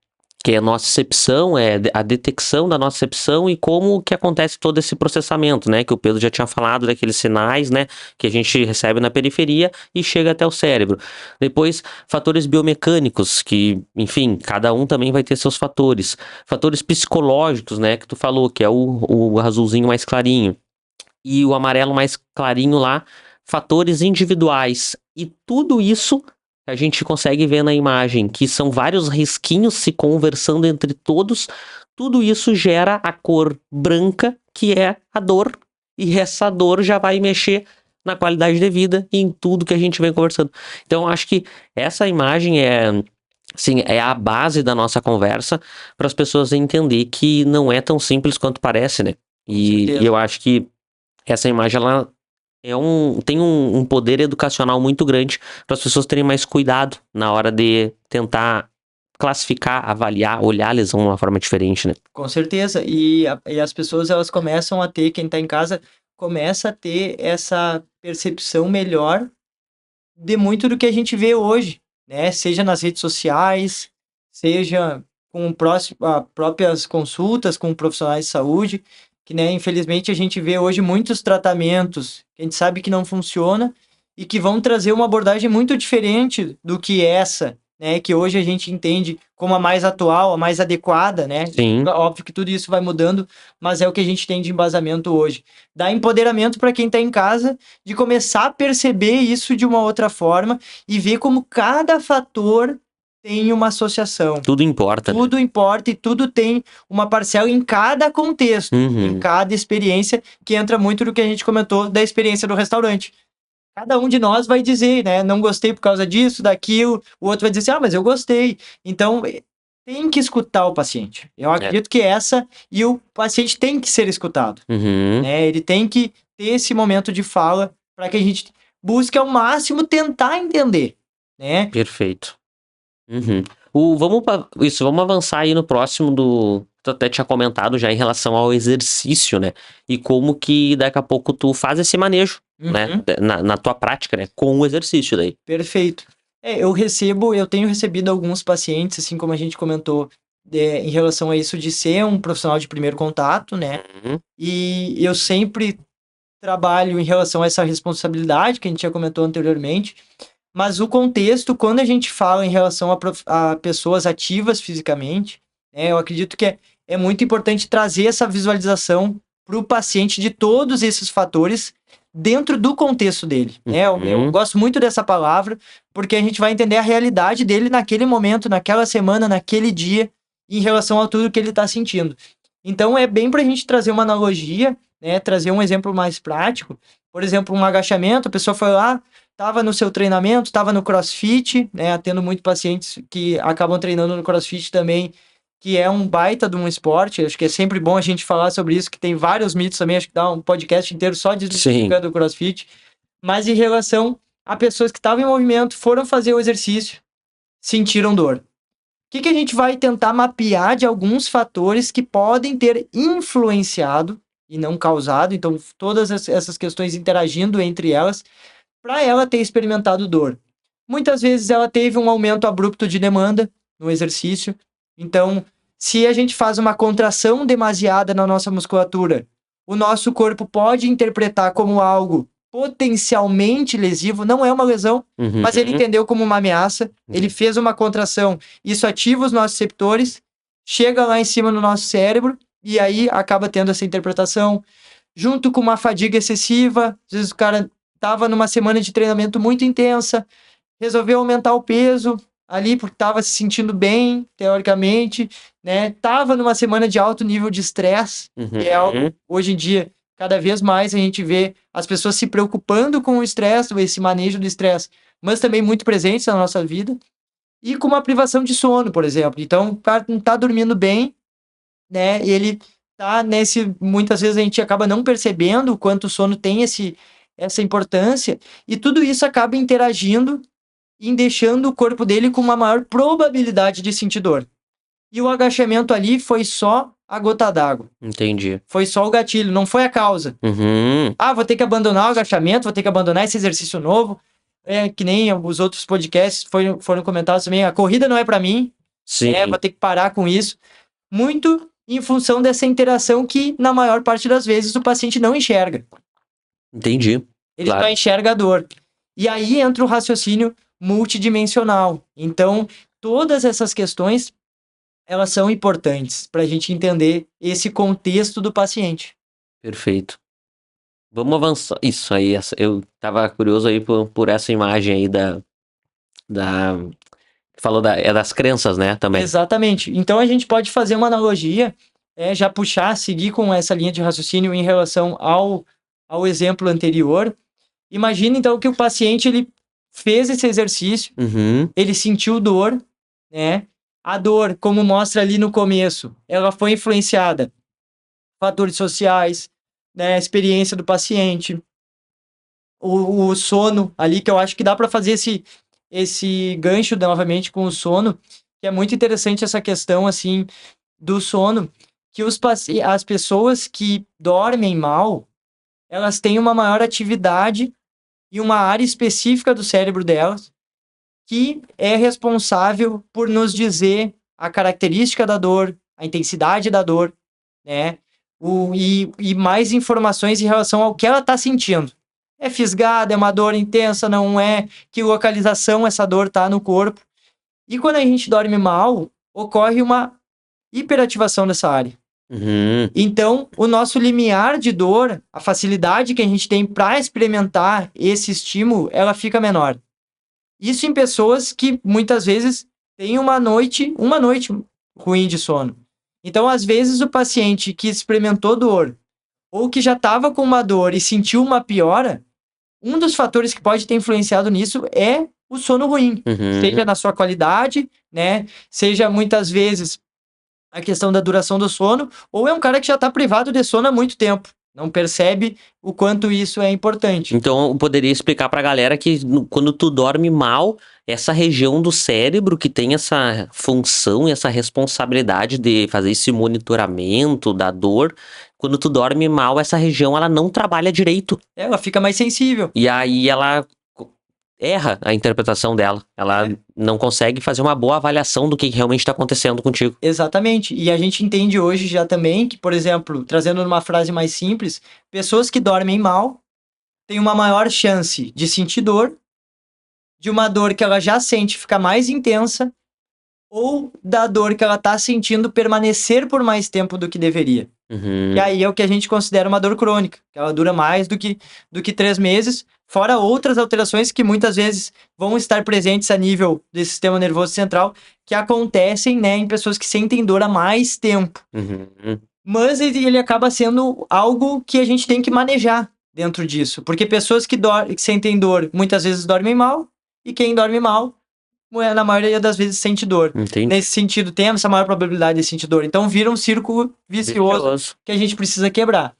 que é a nocicepção, a detecção da nocicepção e como que acontece todo esse processamento, né? Que o Pedro já tinha falado daqueles sinais, né? Que a gente recebe na periferia e chega até o cérebro. Depois, fatores biomecânicos, que, enfim, cada um também vai ter seus fatores. Fatores psicológicos, né? Que tu falou, que é o azulzinho mais clarinho. E o amarelo mais clarinho lá, fatores individuais. E tudo isso a gente consegue ver na imagem, que são vários risquinhos se conversando entre todos. Tudo isso gera a cor branca, que é a dor. E essa dor já vai mexer na qualidade de vida e em tudo que a gente vem conversando. Então, acho que essa imagem sim, é a base da nossa conversa para as pessoas entender que não é tão simples quanto parece, né? E eu acho que essa imagem, ela tem um poder educacional muito grande para as pessoas terem mais cuidado na hora de tentar classificar, avaliar, olhar a lesão de uma forma diferente, né? Com certeza. E as pessoas elas começam a ter, quem está em casa, começa a ter essa percepção melhor de muito do que a gente vê hoje, né? Seja nas redes sociais, seja com próprias consultas com profissionais de saúde, que, né, infelizmente a gente vê hoje muitos tratamentos que a gente sabe que não funciona e que vão trazer uma abordagem muito diferente do que essa, né, que hoje a gente entende como a mais atual, a mais adequada, né? Sim. Óbvio que tudo isso vai mudando, mas é o que a gente tem de embasamento hoje. Dá empoderamento para quem está em casa de começar a perceber isso de uma outra forma e ver como cada fator tem uma associação. Tudo importa, né? Tudo importa e tudo tem uma parcela em cada contexto, em cada experiência, que entra muito no que a gente comentou da experiência do restaurante. Cada um de nós vai dizer, né? Não gostei por causa disso, daquilo. O outro vai dizer assim, mas eu gostei. Então, tem que escutar o paciente. Eu acredito que e o paciente tem que ser escutado. Né? Ele tem que ter esse momento de fala para que a gente busque ao máximo tentar entender, né? Perfeito. Vamos avançar aí no próximo tu até tinha comentado já em relação ao exercício, né? E como que daqui a pouco tu faz esse manejo, né? Na tua prática, né? Com o exercício daí. Perfeito. Eu tenho recebido alguns pacientes, assim como a gente comentou, em relação a isso de ser um profissional de primeiro contato, né? E eu sempre trabalho em relação a essa responsabilidade que a gente já comentou anteriormente, mas o contexto, quando a gente fala em relação a pessoas ativas fisicamente, né, eu acredito que é muito importante trazer essa visualização para o paciente de todos esses fatores dentro do contexto dele. Né? Eu gosto muito dessa palavra, porque a gente vai entender a realidade dele naquele momento, naquela semana, naquele dia, em relação a tudo que ele está sentindo. Então, é bem para a gente trazer uma analogia, né, trazer um exemplo mais prático. Por exemplo, um agachamento, a pessoa foi lá, estava no seu treinamento, estava no CrossFit, né, atendo muito pacientes que acabam treinando no CrossFit também, que é um baita de um esporte. Acho que é sempre bom a gente falar sobre isso, que tem vários mitos também, acho que dá um podcast inteiro só desmistificando o CrossFit. Mas em relação a pessoas que estavam em movimento, foram fazer o exercício, sentiram dor. O que a gente vai tentar mapear de alguns fatores que podem ter influenciado e não causado, então todas essas questões interagindo entre elas, para ela ter experimentado dor. Muitas vezes ela teve um aumento abrupto de demanda no exercício, então se a gente faz uma contração demasiada na nossa musculatura, o nosso corpo pode interpretar como algo potencialmente lesivo, não é uma lesão, mas ele entendeu como uma ameaça, ele fez uma contração, isso ativa os nossos receptores, chega lá em cima no nosso cérebro, e aí acaba tendo essa interpretação, junto com uma fadiga excessiva, às vezes o cara estava numa semana de treinamento muito intensa, resolveu aumentar o peso ali porque estava se sentindo bem, teoricamente, né? Tava numa semana de alto nível de estresse, que é algo, hoje em dia, cada vez mais a gente vê as pessoas se preocupando com o estresse, esse manejo do estresse, mas também muito presentes na nossa vida, e com uma privação de sono, por exemplo. Então, o cara não tá dormindo bem, né? Ele tá muitas vezes a gente acaba não percebendo o quanto o sono tem essa importância, e tudo isso acaba interagindo em deixando o corpo dele com uma maior probabilidade de sentir dor. E o agachamento ali foi só a gota d'água. Entendi. Foi só o gatilho, não foi a causa. Ah, vou ter que abandonar o agachamento, vou ter que abandonar esse exercício novo. Que nem os outros podcasts foram comentados também. A corrida não é para mim. Sim. Vou ter que parar com isso. Muito em função dessa interação que, na maior parte das vezes, o paciente não enxerga. Entendi. Ele só enxerga a dor. E aí entra o raciocínio multidimensional. Então, todas essas questões, elas são importantes para a gente entender esse contexto do paciente. Perfeito. Vamos avançar. Isso aí, eu tava curioso aí por essa imagem aí falou das crenças, né, também. Exatamente. Então, a gente pode fazer uma analogia, já seguir com essa linha de raciocínio em relação ao exemplo anterior. Imagina, então, que o paciente, ele fez esse exercício, ele sentiu dor, né? A dor, como mostra ali no começo, ela foi influenciada fatores sociais, né? A experiência do paciente, o sono ali, que eu acho que dá para fazer esse gancho novamente com o sono, que é muito interessante essa questão, assim, do sono, que as pessoas que dormem mal, elas têm uma maior atividade e uma área específica do cérebro delas que é responsável por nos dizer a característica da dor, a intensidade da dor, né? E mais informações em relação ao que ela está sentindo. É fisgada, é uma dor intensa, não é? Que localização essa dor está no corpo. E quando a gente dorme mal, ocorre uma hiperativação dessa área. Então, o nosso limiar de dor, a facilidade que a gente tem para experimentar esse estímulo, ela fica menor. Isso em pessoas que muitas vezes têm uma noite ruim de sono. Então, às vezes, o paciente que experimentou dor ou que já estava com uma dor e sentiu uma piora, um dos fatores que pode ter influenciado nisso é o sono ruim. Seja na sua qualidade, né? Seja muitas vezes a questão da duração do sono, ou é um cara que já está privado de sono há muito tempo. Não percebe o quanto isso é importante. Então, eu poderia explicar pra galera que quando tu dorme mal, essa região do cérebro que tem essa função e essa responsabilidade de fazer esse monitoramento da dor, quando tu dorme mal, essa região ela não trabalha direito. Ela fica mais sensível. E aí ela erra a interpretação dela. Ela não consegue fazer uma boa avaliação do que realmente está acontecendo contigo. Exatamente. E a gente entende hoje já também que, por exemplo, trazendo numa frase mais simples, pessoas que dormem mal têm uma maior chance de sentir dor, de uma dor que ela já sente ficar mais intensa, ou da dor que ela está sentindo permanecer por mais tempo do que deveria. E aí é o que a gente considera uma dor crônica, que ela dura mais do que 3 meses, fora outras alterações que muitas vezes vão estar presentes a nível do sistema nervoso central, que acontecem, né, em pessoas que sentem dor há mais tempo. Mas ele acaba sendo algo que a gente tem que manejar dentro disso, porque pessoas que sentem dor muitas vezes dormem mal, e quem dorme mal, na maioria das vezes, sente dor. Entendi. Nesse sentido, tem essa maior probabilidade de sentir dor. Então, vira um círculo vicioso que a gente precisa quebrar.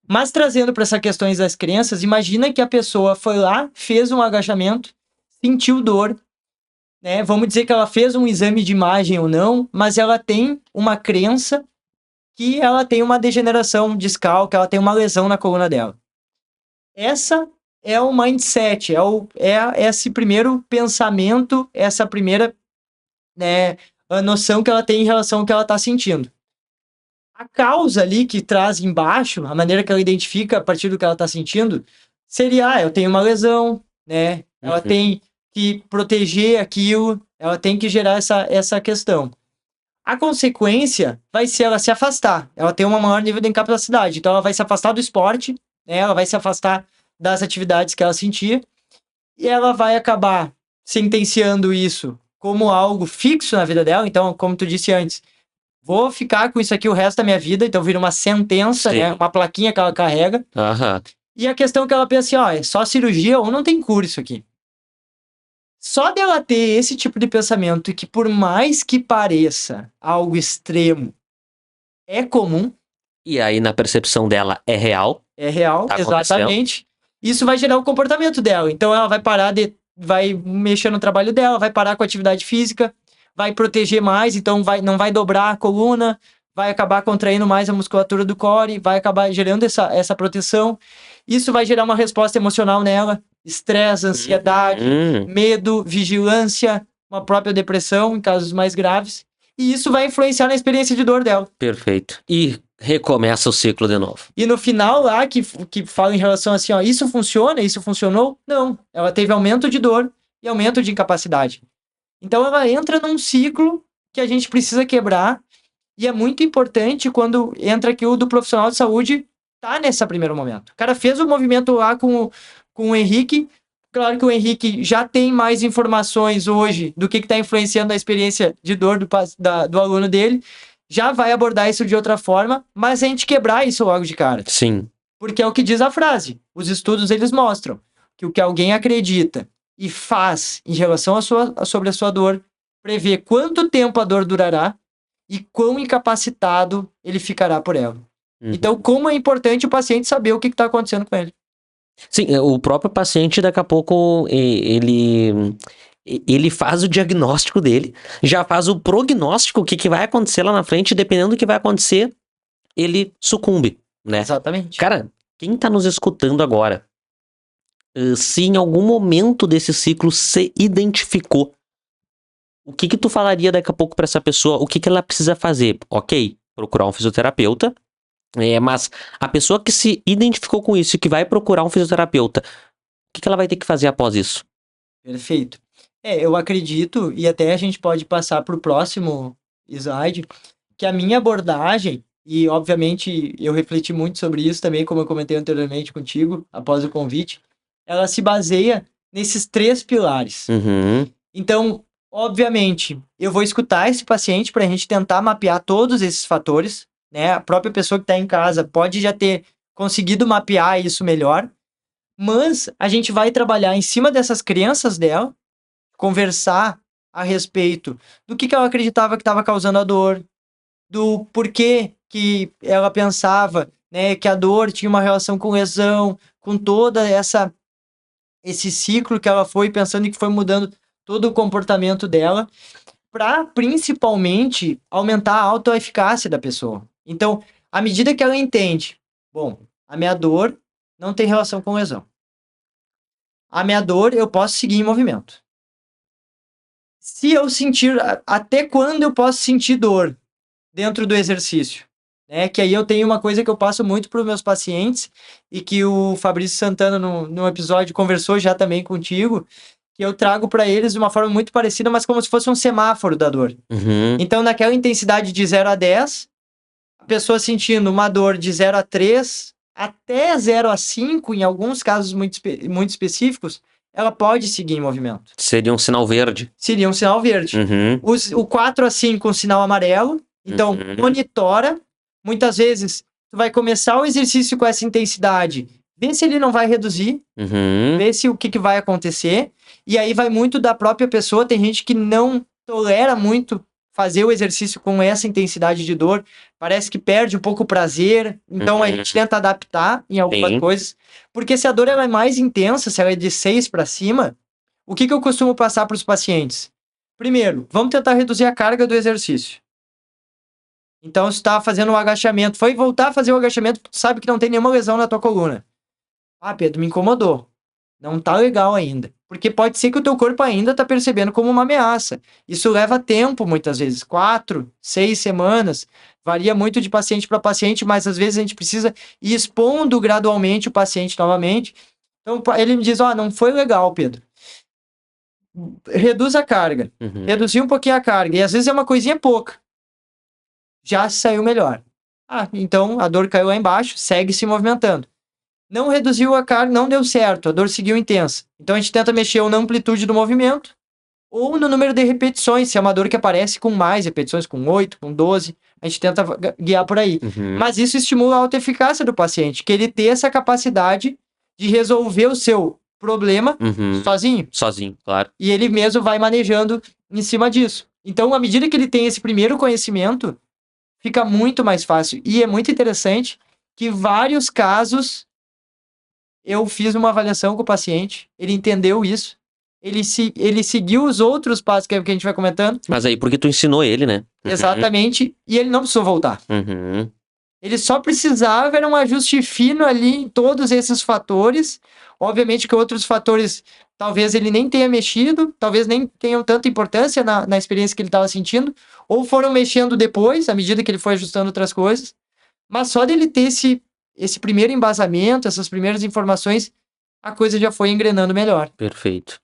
Mas trazendo para essas questões das crenças, imagina que a pessoa foi lá, fez um agachamento, sentiu dor, né? Vamos dizer que ela fez um exame de imagem ou não, mas ela tem uma crença que ela tem uma degeneração discal, que ela tem uma lesão na coluna dela. Essa é o mindset, é esse primeiro pensamento, essa primeira, né, a noção que ela tem em relação ao que ela está sentindo. A causa ali que traz embaixo, a maneira que ela identifica a partir do que ela está sentindo, seria, eu tenho uma lesão, né? Ela tem que proteger aquilo, ela tem que gerar essa questão. A consequência vai ser ela se afastar. Ela tem um maior nível de incapacidade. Então, ela vai se afastar do esporte, né? Ela vai se afastar das atividades que ela sentia. E ela vai acabar sentenciando isso como algo fixo na vida dela. Então, como tu disse antes, vou ficar com isso aqui o resto da minha vida. Então, vira uma sentença, Sim. né? Uma plaquinha que ela carrega. Aham. E a questão é que ela pensa assim, é só cirurgia ou não tem cura isso aqui. Só dela ter esse tipo de pensamento, e que por mais que pareça algo extremo, é comum, E aí, na percepção dela, é real. é real, Tá acontecendo. exatamente. Isso vai gerar o comportamento dela. Então ela vai vai mexer no trabalho dela, vai parar com a atividade física, vai proteger mais, então não vai dobrar a coluna, vai acabar contraindo mais a musculatura do core, vai acabar gerando essa proteção. Isso vai gerar uma resposta emocional nela, estresse, ansiedade, medo, vigilância, uma própria depressão em casos mais graves. E isso vai influenciar na experiência de dor dela. Perfeito. E recomeça o ciclo de novo. E no final lá, que fala em relação assim, isso funciona, isso funcionou? Não. Ela teve aumento de dor e aumento de incapacidade. Então ela entra num ciclo que a gente precisa quebrar. E é muito importante quando entra aqui o do profissional de saúde tá nesse primeiro momento. O cara fez o movimento lá com o Henrique. Claro que o Henrique já tem mais informações hoje do que está influenciando a experiência de dor do aluno dele. Já vai abordar isso de outra forma, mas a gente quebrar isso logo de cara. Sim. Porque é o que diz a frase. Os estudos, eles mostram que o que alguém acredita e faz em relação sobre a sua dor prevê quanto tempo a dor durará e quão incapacitado ele ficará por ela. Então, como é importante o paciente saber o que está acontecendo com ele. Sim, o próprio paciente, daqui a pouco, ele faz o diagnóstico dele, já faz o prognóstico, o que vai acontecer lá na frente, dependendo do que vai acontecer, ele sucumbe, né? Exatamente. Cara, quem tá nos escutando agora, se em algum momento desse ciclo se identificou, o que tu falaria daqui a pouco pra essa pessoa? O que ela precisa fazer? Ok, procurar um fisioterapeuta, mas a pessoa que se identificou com isso e que vai procurar um fisioterapeuta, o que ela vai ter que fazer após isso? Perfeito. Eu acredito, e até a gente pode passar para o próximo slide, que a minha abordagem, e obviamente eu refleti muito sobre isso também, como eu comentei anteriormente contigo, após o convite, ela se baseia nesses 3 pilares. Então, obviamente, eu vou escutar esse paciente para a gente tentar mapear todos esses fatores, né? A própria pessoa que está em casa pode já ter conseguido mapear isso melhor, mas a gente vai trabalhar em cima dessas crenças dela, conversar a respeito do que ela acreditava que estava causando a dor, do porquê que ela pensava, né, que a dor tinha uma relação com lesão, com toda esse ciclo que ela foi pensando e que foi mudando todo o comportamento dela, para principalmente aumentar a autoeficácia da pessoa. Então, à medida que ela entende, bom, a minha dor não tem relação com lesão. A minha dor, eu posso seguir em movimento. Se eu sentir, até quando eu posso sentir dor dentro do exercício? Né? Que aí eu tenho uma coisa que eu passo muito para os meus pacientes e que o Fabrício Santana, no episódio, conversou já também contigo, que eu trago para eles de uma forma muito parecida, mas como se fosse um semáforo da dor. Então, naquela intensidade de 0 a 10, a pessoa sentindo uma dor de 0 a 3, até 0 a 5, em alguns casos muito específicos, ela pode seguir em movimento. Seria um sinal verde. Seria um sinal verde. O 4 a 5, um sinal amarelo. Então, monitora. Muitas vezes, tu vai começar o exercício com essa intensidade, vê se ele não vai reduzir, vê se o que vai acontecer. E aí vai muito da própria pessoa. Tem gente que não tolera muito fazer o exercício com essa intensidade de dor, parece que perde um pouco o prazer, então a gente tenta adaptar em algumas Sim. coisas, porque se a dor ela é mais intensa, se ela é de 6 para cima, o que eu costumo passar para os pacientes? Primeiro, vamos tentar reduzir a carga do exercício. Então, se está fazendo um agachamento, foi voltar a fazer o agachamento, tu sabe que não tem nenhuma lesão na tua coluna. Ah, Pedro, me incomodou. Não tá legal ainda. Porque pode ser que o teu corpo ainda tá percebendo como uma ameaça. Isso leva tempo, muitas vezes. 4, 6 semanas. Varia muito de paciente para paciente, mas às vezes a gente precisa ir expondo gradualmente o paciente novamente. Então, ele me diz, não foi legal, Pedro. Reduz a carga. Reduzir um pouquinho a carga. E às vezes é uma coisinha pouca. Já saiu melhor. Então a dor caiu lá embaixo, segue se movimentando. Não reduziu a carga, não deu certo, a dor seguiu intensa. Então a gente tenta mexer ou na amplitude do movimento, ou no número de repetições, se é uma dor que aparece com mais repetições, com 8, com 12, a gente tenta guiar por aí. Mas isso estimula a autoeficácia do paciente, que ele tem essa capacidade de resolver o seu problema sozinho. Sozinho, claro. E ele mesmo vai manejando em cima disso. Então, à medida que ele tem esse primeiro conhecimento, fica muito mais fácil. E é muito interessante que vários casos eu fiz uma avaliação com o paciente, ele entendeu isso, ele seguiu os outros passos que a gente vai comentando. Mas aí porque tu ensinou ele, né? Exatamente, e ele não precisou voltar. Ele só precisava, era um ajuste fino ali em todos esses fatores. Obviamente que outros fatores, talvez ele nem tenha mexido, talvez nem tenham tanta importância na experiência que ele estava sentindo, ou foram mexendo depois, à medida que ele foi ajustando outras coisas. Mas só dele ter esse primeiro embasamento, essas primeiras informações, a coisa já foi engrenando melhor. Perfeito.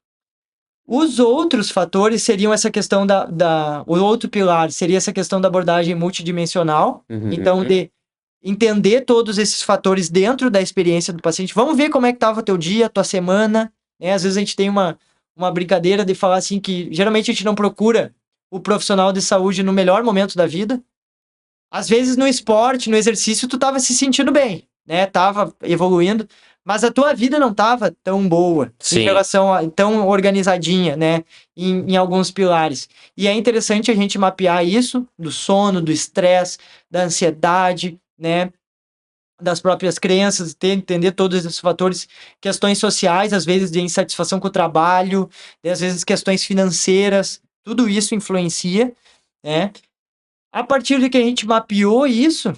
Os outros fatores seriam essa questão o outro pilar seria essa questão da abordagem multidimensional. Então, de entender todos esses fatores dentro da experiência do paciente. Vamos ver como é que estava o teu dia, tua semana, né? Às vezes a gente tem uma brincadeira de falar assim que geralmente a gente não procura o profissional de saúde no melhor momento da vida. Às vezes no esporte, no exercício, tu tava se sentindo bem, né? Tava evoluindo, mas a tua vida não tava tão boa. Sim. Em relação a tão organizadinha, né? Em alguns pilares. E é interessante a gente mapear isso do sono, do estresse, da ansiedade, né? Das próprias crenças, entender todos esses fatores, questões sociais, às vezes de insatisfação com o trabalho, às vezes questões financeiras, tudo isso influencia, né? A partir de que a gente mapeou isso,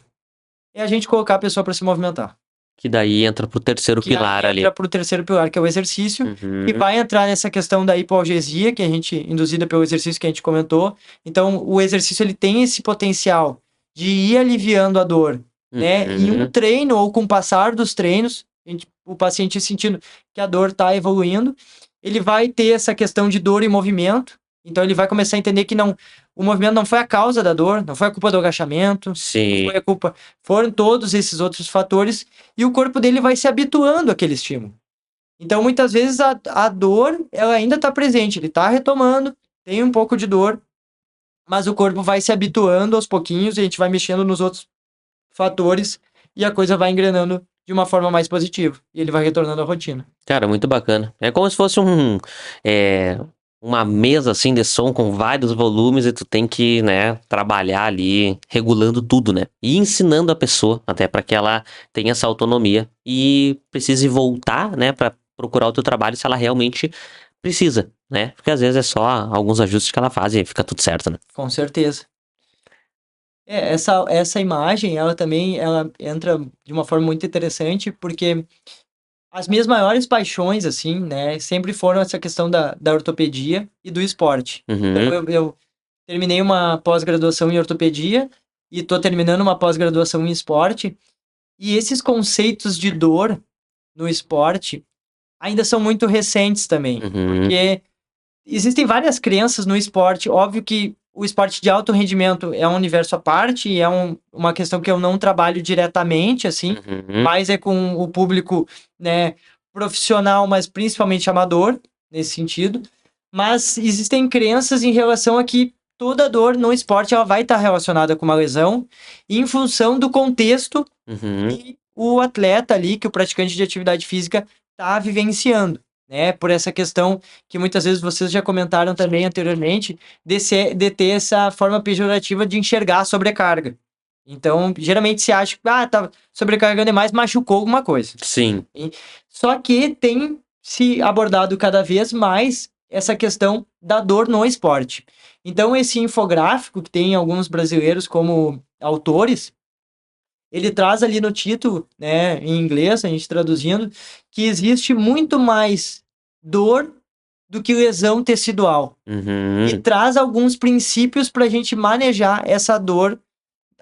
é a gente colocar a pessoa para se movimentar. Que daí entra pro terceiro pilar ali. Entra pro terceiro pilar, que é o exercício, e vai entrar nessa questão da hipoalgesia, que a gente, induzida pelo exercício que a gente comentou. Então, o exercício, ele tem esse potencial de ir aliviando a dor, né? Em um treino, ou com o passar dos treinos, o paciente sentindo que a dor está evoluindo, ele vai ter essa questão de dor e movimento. Então, ele vai começar a entender que o movimento não foi a causa da dor, não foi a culpa do agachamento, Sim. não foi a culpa, foram todos esses outros fatores, e o corpo dele vai se habituando àquele estímulo. Então, muitas vezes, a dor, ela ainda está presente, ele está retomando, tem um pouco de dor, mas o corpo vai se habituando aos pouquinhos, e a gente vai mexendo nos outros fatores, e a coisa vai engrenando de uma forma mais positiva, e ele vai retornando à rotina. Cara, muito bacana. É como se fosse uma mesa assim de som com vários volumes e tu tem que, né, trabalhar ali regulando tudo, né? E ensinando a pessoa até para que ela tenha essa autonomia e precise voltar, né, para procurar o teu trabalho se ela realmente precisa, né? Porque às vezes é só alguns ajustes que ela faz e fica tudo certo, né? Com certeza. Essa imagem, ela também entra de uma forma muito interessante, porque as minhas maiores paixões, assim, né, sempre foram essa questão da ortopedia e do esporte. Então, eu terminei uma pós-graduação em ortopedia e tô terminando uma pós-graduação em esporte, e esses conceitos de dor no esporte ainda são muito recentes também, porque existem várias crenças no esporte. Óbvio que o esporte de alto rendimento é um universo à parte e é uma questão que eu não trabalho diretamente, assim, mas é com o público, né, profissional, mas principalmente amador, nesse sentido. Mas existem crenças em relação a que toda dor no esporte ela vai estar relacionada com uma lesão em função do contexto que o atleta ali, que o praticante de atividade física está vivenciando. né? Por essa questão que muitas vezes vocês já comentaram também anteriormente, de ter essa forma pejorativa de enxergar a sobrecarga. Então, geralmente se acha que, tá sobrecarregando demais, machucou alguma coisa. Sim. Só que tem se abordado cada vez mais essa questão da dor no esporte. Então, esse infográfico que tem alguns brasileiros como autores, ele traz ali no título, né, em inglês, a gente traduzindo, que existe muito mais dor do que lesão tecidual. Uhum. E traz alguns princípios para a gente manejar essa dor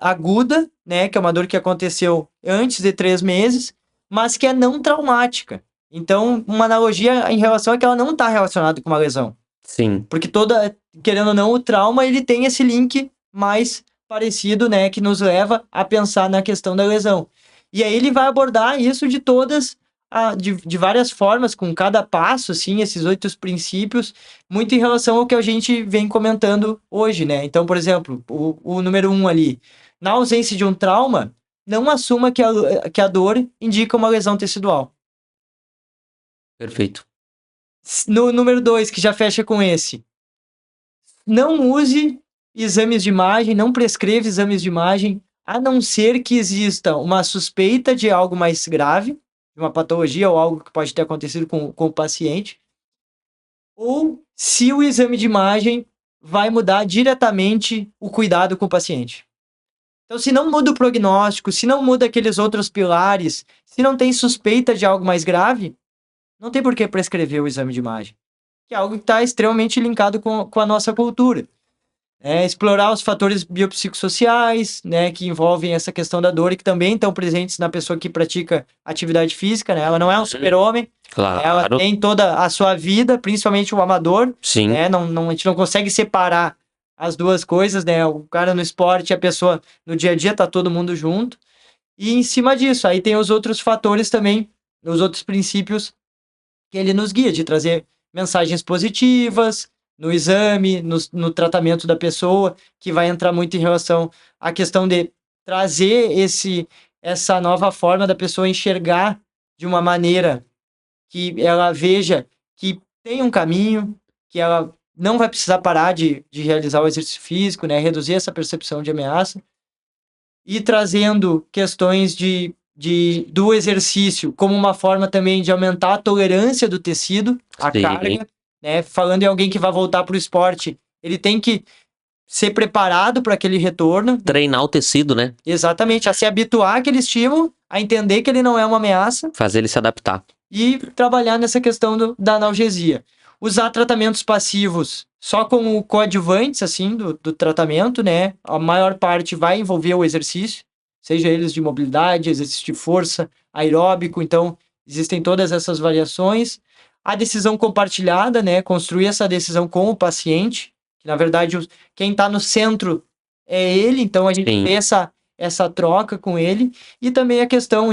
aguda, né, que é uma dor que aconteceu antes de 3 meses, mas que é não traumática. Então, uma analogia em relação a que ela não está relacionada com uma lesão. Sim. Porque querendo ou não, o trauma, ele tem esse link mais parecido, né, que nos leva a pensar na questão da lesão. E aí ele vai abordar isso de várias formas, com cada passo, assim, esses 8 princípios, muito em relação ao que a gente vem comentando hoje, né? Então, por exemplo, o número 1 ali, na ausência de um trauma, não assuma que a dor indica uma lesão tecidual. Perfeito. No número 2, que já fecha com esse, não use exames de imagem, não prescreva exames de imagem, a não ser que exista uma suspeita de algo mais grave, de uma patologia ou algo que pode ter acontecido com o paciente, ou se o exame de imagem vai mudar diretamente o cuidado com o paciente. Então, se não muda o prognóstico, se não muda aqueles outros pilares, se não tem suspeita de algo mais grave, não tem por que prescrever o exame de imagem, que é algo que está extremamente linkado com a nossa cultura. Explorar os fatores biopsicossociais, né, que envolvem essa questão da dor e que também estão presentes na pessoa que pratica atividade física, né? Ela não é um super-homem, ela Claro. tem toda a sua vida, principalmente o amador, Sim. né? A gente não consegue separar as duas coisas, né? O cara no esporte e a pessoa no dia a dia, tá todo mundo junto. E em cima disso, aí tem os outros fatores também, os outros princípios que ele nos guia, de trazer mensagens positivas no exame, no tratamento da pessoa, que vai entrar muito em relação à questão de trazer essa nova forma da pessoa enxergar de uma maneira que ela veja que tem um caminho, que ela não vai precisar parar de realizar o exercício físico, né? Reduzir essa percepção de ameaça. E trazendo questões do exercício como uma forma também de aumentar a tolerância do tecido, a Sim. carga, né? Falando em alguém que vai voltar para o esporte, ele tem que ser preparado para aquele retorno. Treinar o tecido, né? Exatamente, a se habituar àquele estímulo, a entender que ele não é uma ameaça. Fazer ele se adaptar. E trabalhar nessa questão da analgesia. Usar tratamentos passivos só como coadjuvantes, assim, do tratamento, né? A maior parte vai envolver o exercício, seja eles de mobilidade, exercício de força, aeróbico, então existem todas essas variações. A decisão compartilhada, né? Construir essa decisão com o paciente, que na verdade quem está no centro é ele, então a gente tem essa troca com ele, e também a questão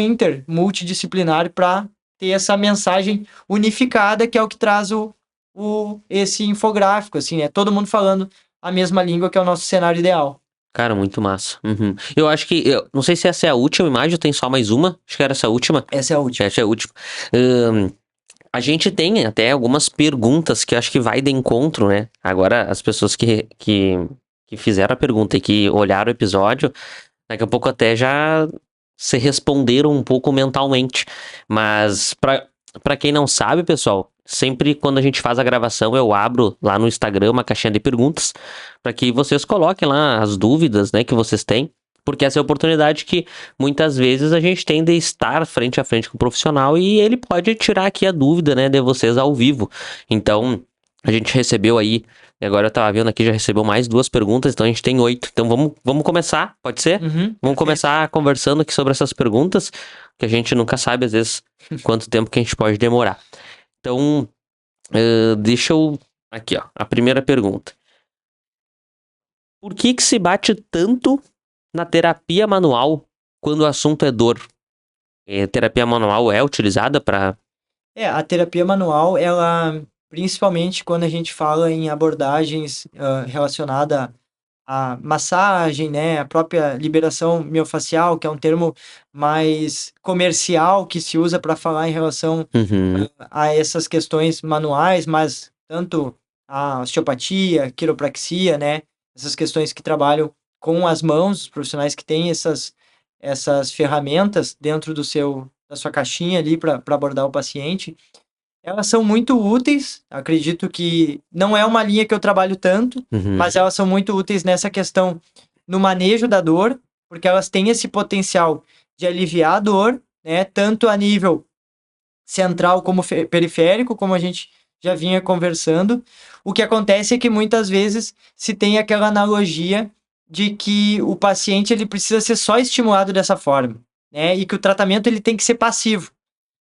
multidisciplinar para ter essa mensagem unificada, que é o que traz esse infográfico, assim, né? Todo mundo falando a mesma língua, que é o nosso cenário ideal. Cara, muito massa. Uhum. Eu acho que, não sei se essa é a última imagem ou tem só mais uma. Acho que era essa a última. Essa é a última. Essa é a última. A gente tem até algumas perguntas que eu acho que vai de encontro, né? Agora, as pessoas que fizeram a pergunta e que olharam o episódio, daqui a pouco até já se responderam um pouco mentalmente. Mas, pra quem não sabe, pessoal, sempre quando a gente faz a gravação, eu abro lá no Instagram uma caixinha de perguntas para que vocês coloquem lá as dúvidas, né, que vocês têm. Porque essa é a oportunidade que muitas vezes a gente tem de estar frente a frente com o profissional e ele pode tirar aqui a dúvida, né, de vocês ao vivo. Então, a gente recebeu aí, agora eu tava vendo aqui, já recebeu mais 2 perguntas, então a gente tem 8. Então vamos começar, pode ser? Vamos começar conversando aqui sobre essas perguntas, que a gente nunca sabe, às vezes, quanto tempo que a gente pode demorar. Então, deixa eu... Aqui, ó, a primeira pergunta. Por que se bate tanto na terapia manual quando o assunto é dor? Terapia manual é utilizada para... A terapia manual, ela, principalmente quando a gente fala em abordagens relacionadas a massagem, né, a própria liberação miofascial, que é um termo mais comercial que se usa para falar em relação Uhum. a essas questões manuais, mas tanto a osteopatia, quiropraxia, né, essas questões que trabalham com as mãos, os profissionais que têm essas ferramentas dentro da sua caixinha ali para abordar o paciente, elas são muito úteis. Acredito que não é uma linha que eu trabalho tanto, Uhum. mas elas são muito úteis nessa questão no manejo da dor, porque elas têm esse potencial de aliviar a dor, né, tanto a nível central como periférico, como a gente já vinha conversando. O que acontece é que muitas vezes se tem aquela analogia de que o paciente ele precisa ser só estimulado dessa forma, né? E que o tratamento ele tem que ser passivo.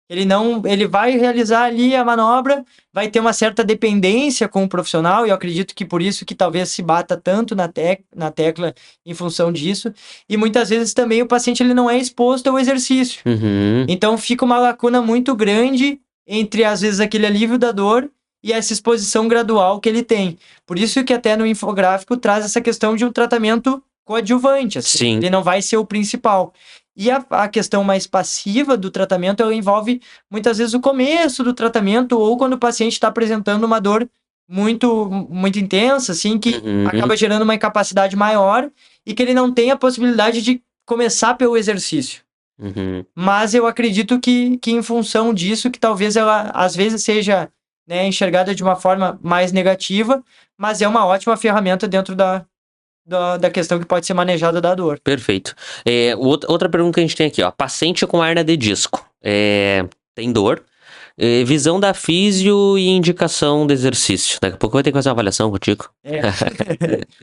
Ele não, ele vai realizar ali a manobra, vai ter uma certa dependência com o profissional, e eu acredito que por isso que talvez se bata tanto na tecla em função disso. E muitas vezes também o paciente ele não é exposto ao exercício. Uhum. Então fica uma lacuna muito grande entre, às vezes, aquele alívio da dor e essa exposição gradual que ele tem. Por isso que até no infográfico traz essa questão de um tratamento coadjuvante, assim, Sim. ele não vai ser o principal. E a questão mais passiva do tratamento, ela envolve muitas vezes o começo do tratamento ou quando o paciente está apresentando uma dor muito intensa, assim, que Uhum. acaba gerando uma incapacidade maior e que ele não tem a possibilidade de começar pelo exercício. Uhum. Mas eu acredito que em função disso, que talvez ela às vezes seja, né, enxergada de uma forma mais negativa, mas é uma ótima ferramenta dentro da questão que pode ser manejada da dor. Perfeito. Outra pergunta que a gente tem aqui, ó. Paciente com hérnia de disco. Tem dor. Visão da físio e indicação do exercício. Daqui a pouco vai ter que fazer uma avaliação contigo. É.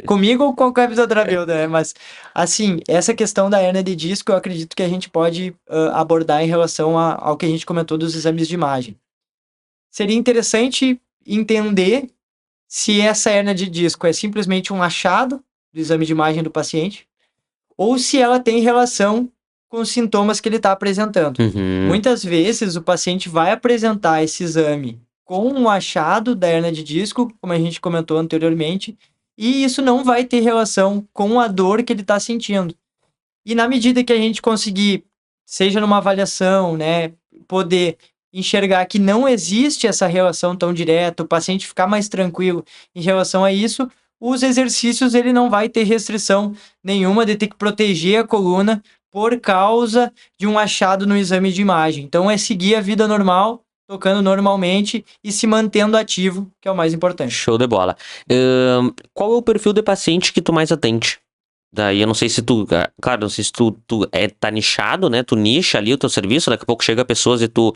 Comigo ou com qualquer fisioterapeuta, né? Mas, assim, essa questão da hérnia de disco, eu acredito que a gente pode abordar em relação ao que a gente comentou dos exames de imagem. Seria interessante entender se essa hérnia de disco é simplesmente um achado do exame de imagem do paciente ou se ela tem relação com os sintomas que ele está apresentando. Uhum. Muitas vezes o paciente vai apresentar esse exame com um achado da hérnia de disco, como a gente comentou anteriormente, e isso não vai ter relação com a dor que ele está sentindo. E na medida que a gente conseguir, seja numa avaliação, né, poder enxergar que não existe essa relação tão direta, o paciente ficar mais tranquilo em relação a isso, os exercícios ele não vai ter restrição nenhuma de ter que proteger a coluna por causa de um achado no exame de imagem. Então é seguir a vida normal, tocando normalmente e se mantendo ativo, que é o mais importante. Show de bola. Qual é o perfil de paciente que tu mais atende? Daí eu não sei se tu, claro, não sei se tu tá nichado, né? Tu nicha ali o teu serviço, daqui a pouco chega pessoas e tu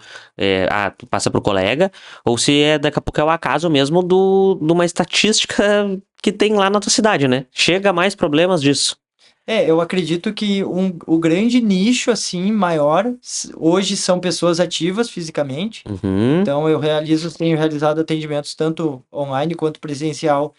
passa pro colega, ou se daqui a pouco é o acaso mesmo de uma estatística que tem lá na tua cidade, né? Chega mais problemas disso. Eu acredito que o grande nicho, assim, maior, hoje são pessoas ativas fisicamente. Uhum. Então, tenho realizado atendimentos tanto online quanto presencial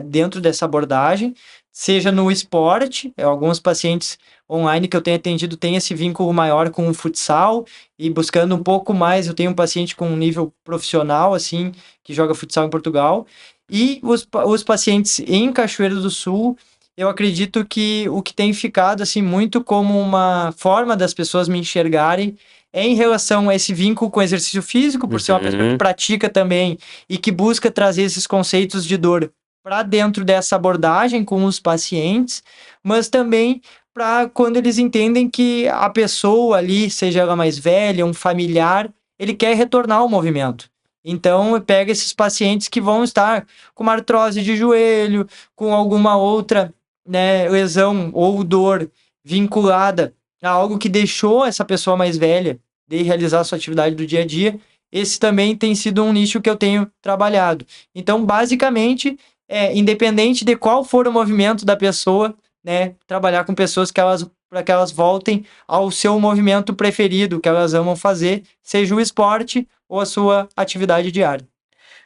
dentro dessa abordagem, seja no esporte, alguns pacientes online que eu tenho atendido têm esse vínculo maior com o futsal, e buscando um pouco mais, eu tenho um paciente com um nível profissional, assim, que joga futsal em Portugal, e os pacientes em Cachoeiro do Sul, eu acredito que o que tem ficado, assim, muito como uma forma das pessoas me enxergarem é em relação a esse vínculo com o exercício físico, por ser uma pessoa que pratica também e que busca trazer esses conceitos de dor para dentro dessa abordagem com os pacientes, mas também para quando eles entendem que a pessoa ali, seja ela mais velha, um familiar, ele quer retornar ao movimento. Então, pega esses pacientes que vão estar com uma artrose de joelho, com alguma outra, né, lesão ou dor vinculada a algo que deixou essa pessoa mais velha de realizar a sua atividade do dia a dia. Esse também tem sido um nicho que eu tenho trabalhado. Então, basicamente, independente de qual for o movimento da pessoa, né, trabalhar com pessoas para que elas voltem ao seu movimento preferido, que elas amam fazer, seja o esporte ou a sua atividade diária.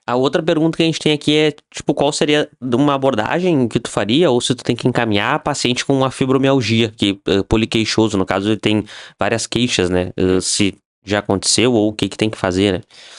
A outra pergunta que a gente tem aqui é, tipo, qual seria uma abordagem que tu faria, ou se tu tem que encaminhar paciente com uma fibromialgia, que poliqueixoso, no caso, ele tem várias queixas, né? Se já aconteceu ou o que que tem que fazer,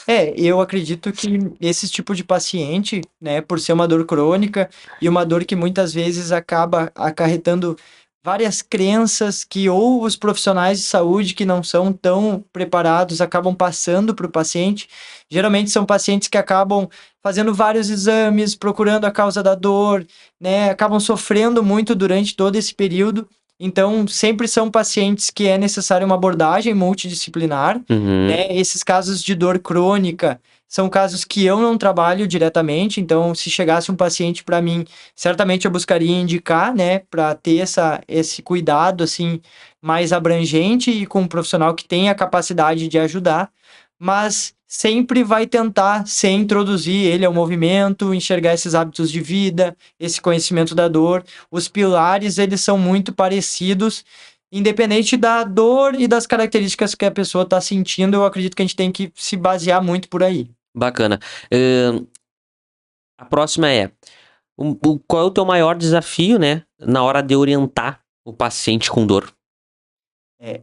né? Eu acredito que esse tipo de paciente, né, por ser uma dor crônica e uma dor que muitas vezes acaba acarretando várias crenças que ou os profissionais de saúde que não são tão preparados acabam passando para o paciente. Geralmente são pacientes que acabam fazendo vários exames, procurando a causa da dor, né, acabam sofrendo muito durante todo esse período. Então, sempre são pacientes que é necessária uma abordagem multidisciplinar, Uhum. né? Esses casos de dor crônica são casos que eu não trabalho diretamente, então se chegasse um paciente para mim, certamente eu buscaria indicar, né, para ter esse cuidado assim mais abrangente e com um profissional que tenha a capacidade de ajudar, mas sempre vai tentar se introduzir ele ao movimento, enxergar esses hábitos de vida, esse conhecimento da dor. Os pilares, eles são muito parecidos. Independente da dor e das características que a pessoa está sentindo, eu acredito que a gente tem que se basear muito por aí. Bacana. A próxima é, qual é o teu maior desafio, né, na hora de orientar o paciente com dor?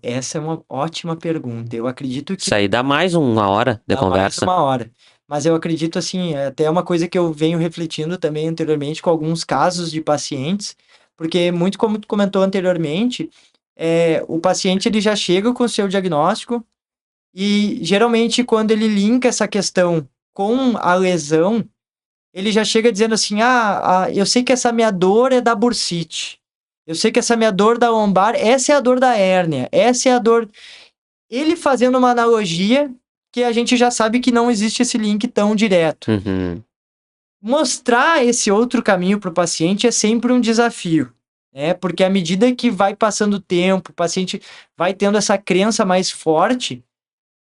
Essa é uma ótima pergunta. Eu acredito que Isso aí dá mais uma hora de dá mais conversa. uma hora. Mas eu acredito, assim, até uma coisa que eu venho refletindo também anteriormente com alguns casos de pacientes, porque muito como tu comentou anteriormente, o paciente ele já chega com o seu diagnóstico e geralmente quando ele linka essa questão com a lesão, ele já chega dizendo assim: eu sei que essa minha dor é da bursite. Eu sei que essa minha dor da lombar, essa é a dor da hérnia, essa é a dor. Ele fazendo uma analogia que a gente já sabe que não existe esse link tão direto. Uhum. Mostrar esse outro caminho para o paciente é sempre um desafio, né? Porque à medida que vai passando o tempo, o paciente vai tendo essa crença mais forte,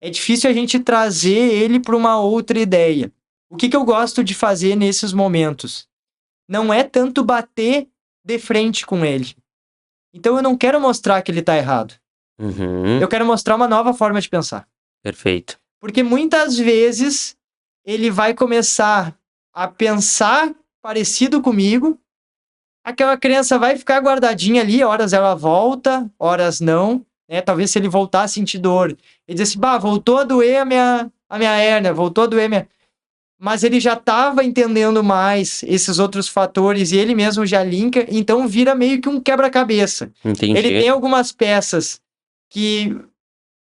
é difícil a gente trazer ele para uma outra ideia. O que eu gosto de fazer nesses momentos? Não é tanto bater de frente com ele. Então eu não quero mostrar que ele está errado. Uhum. Eu quero mostrar uma nova forma de pensar. Perfeito. Porque muitas vezes ele vai começar a pensar parecido comigo, aquela criança vai ficar guardadinha ali, horas ela volta, horas não, né? Talvez se ele voltar a sentir dor, ele diz assim: bah, voltou a doer a minha hérnia, voltou a doer a minha. Mas ele já estava entendendo mais esses outros fatores e ele mesmo já linka, então vira meio que um quebra-cabeça. Ele Entendi. tem algumas peças que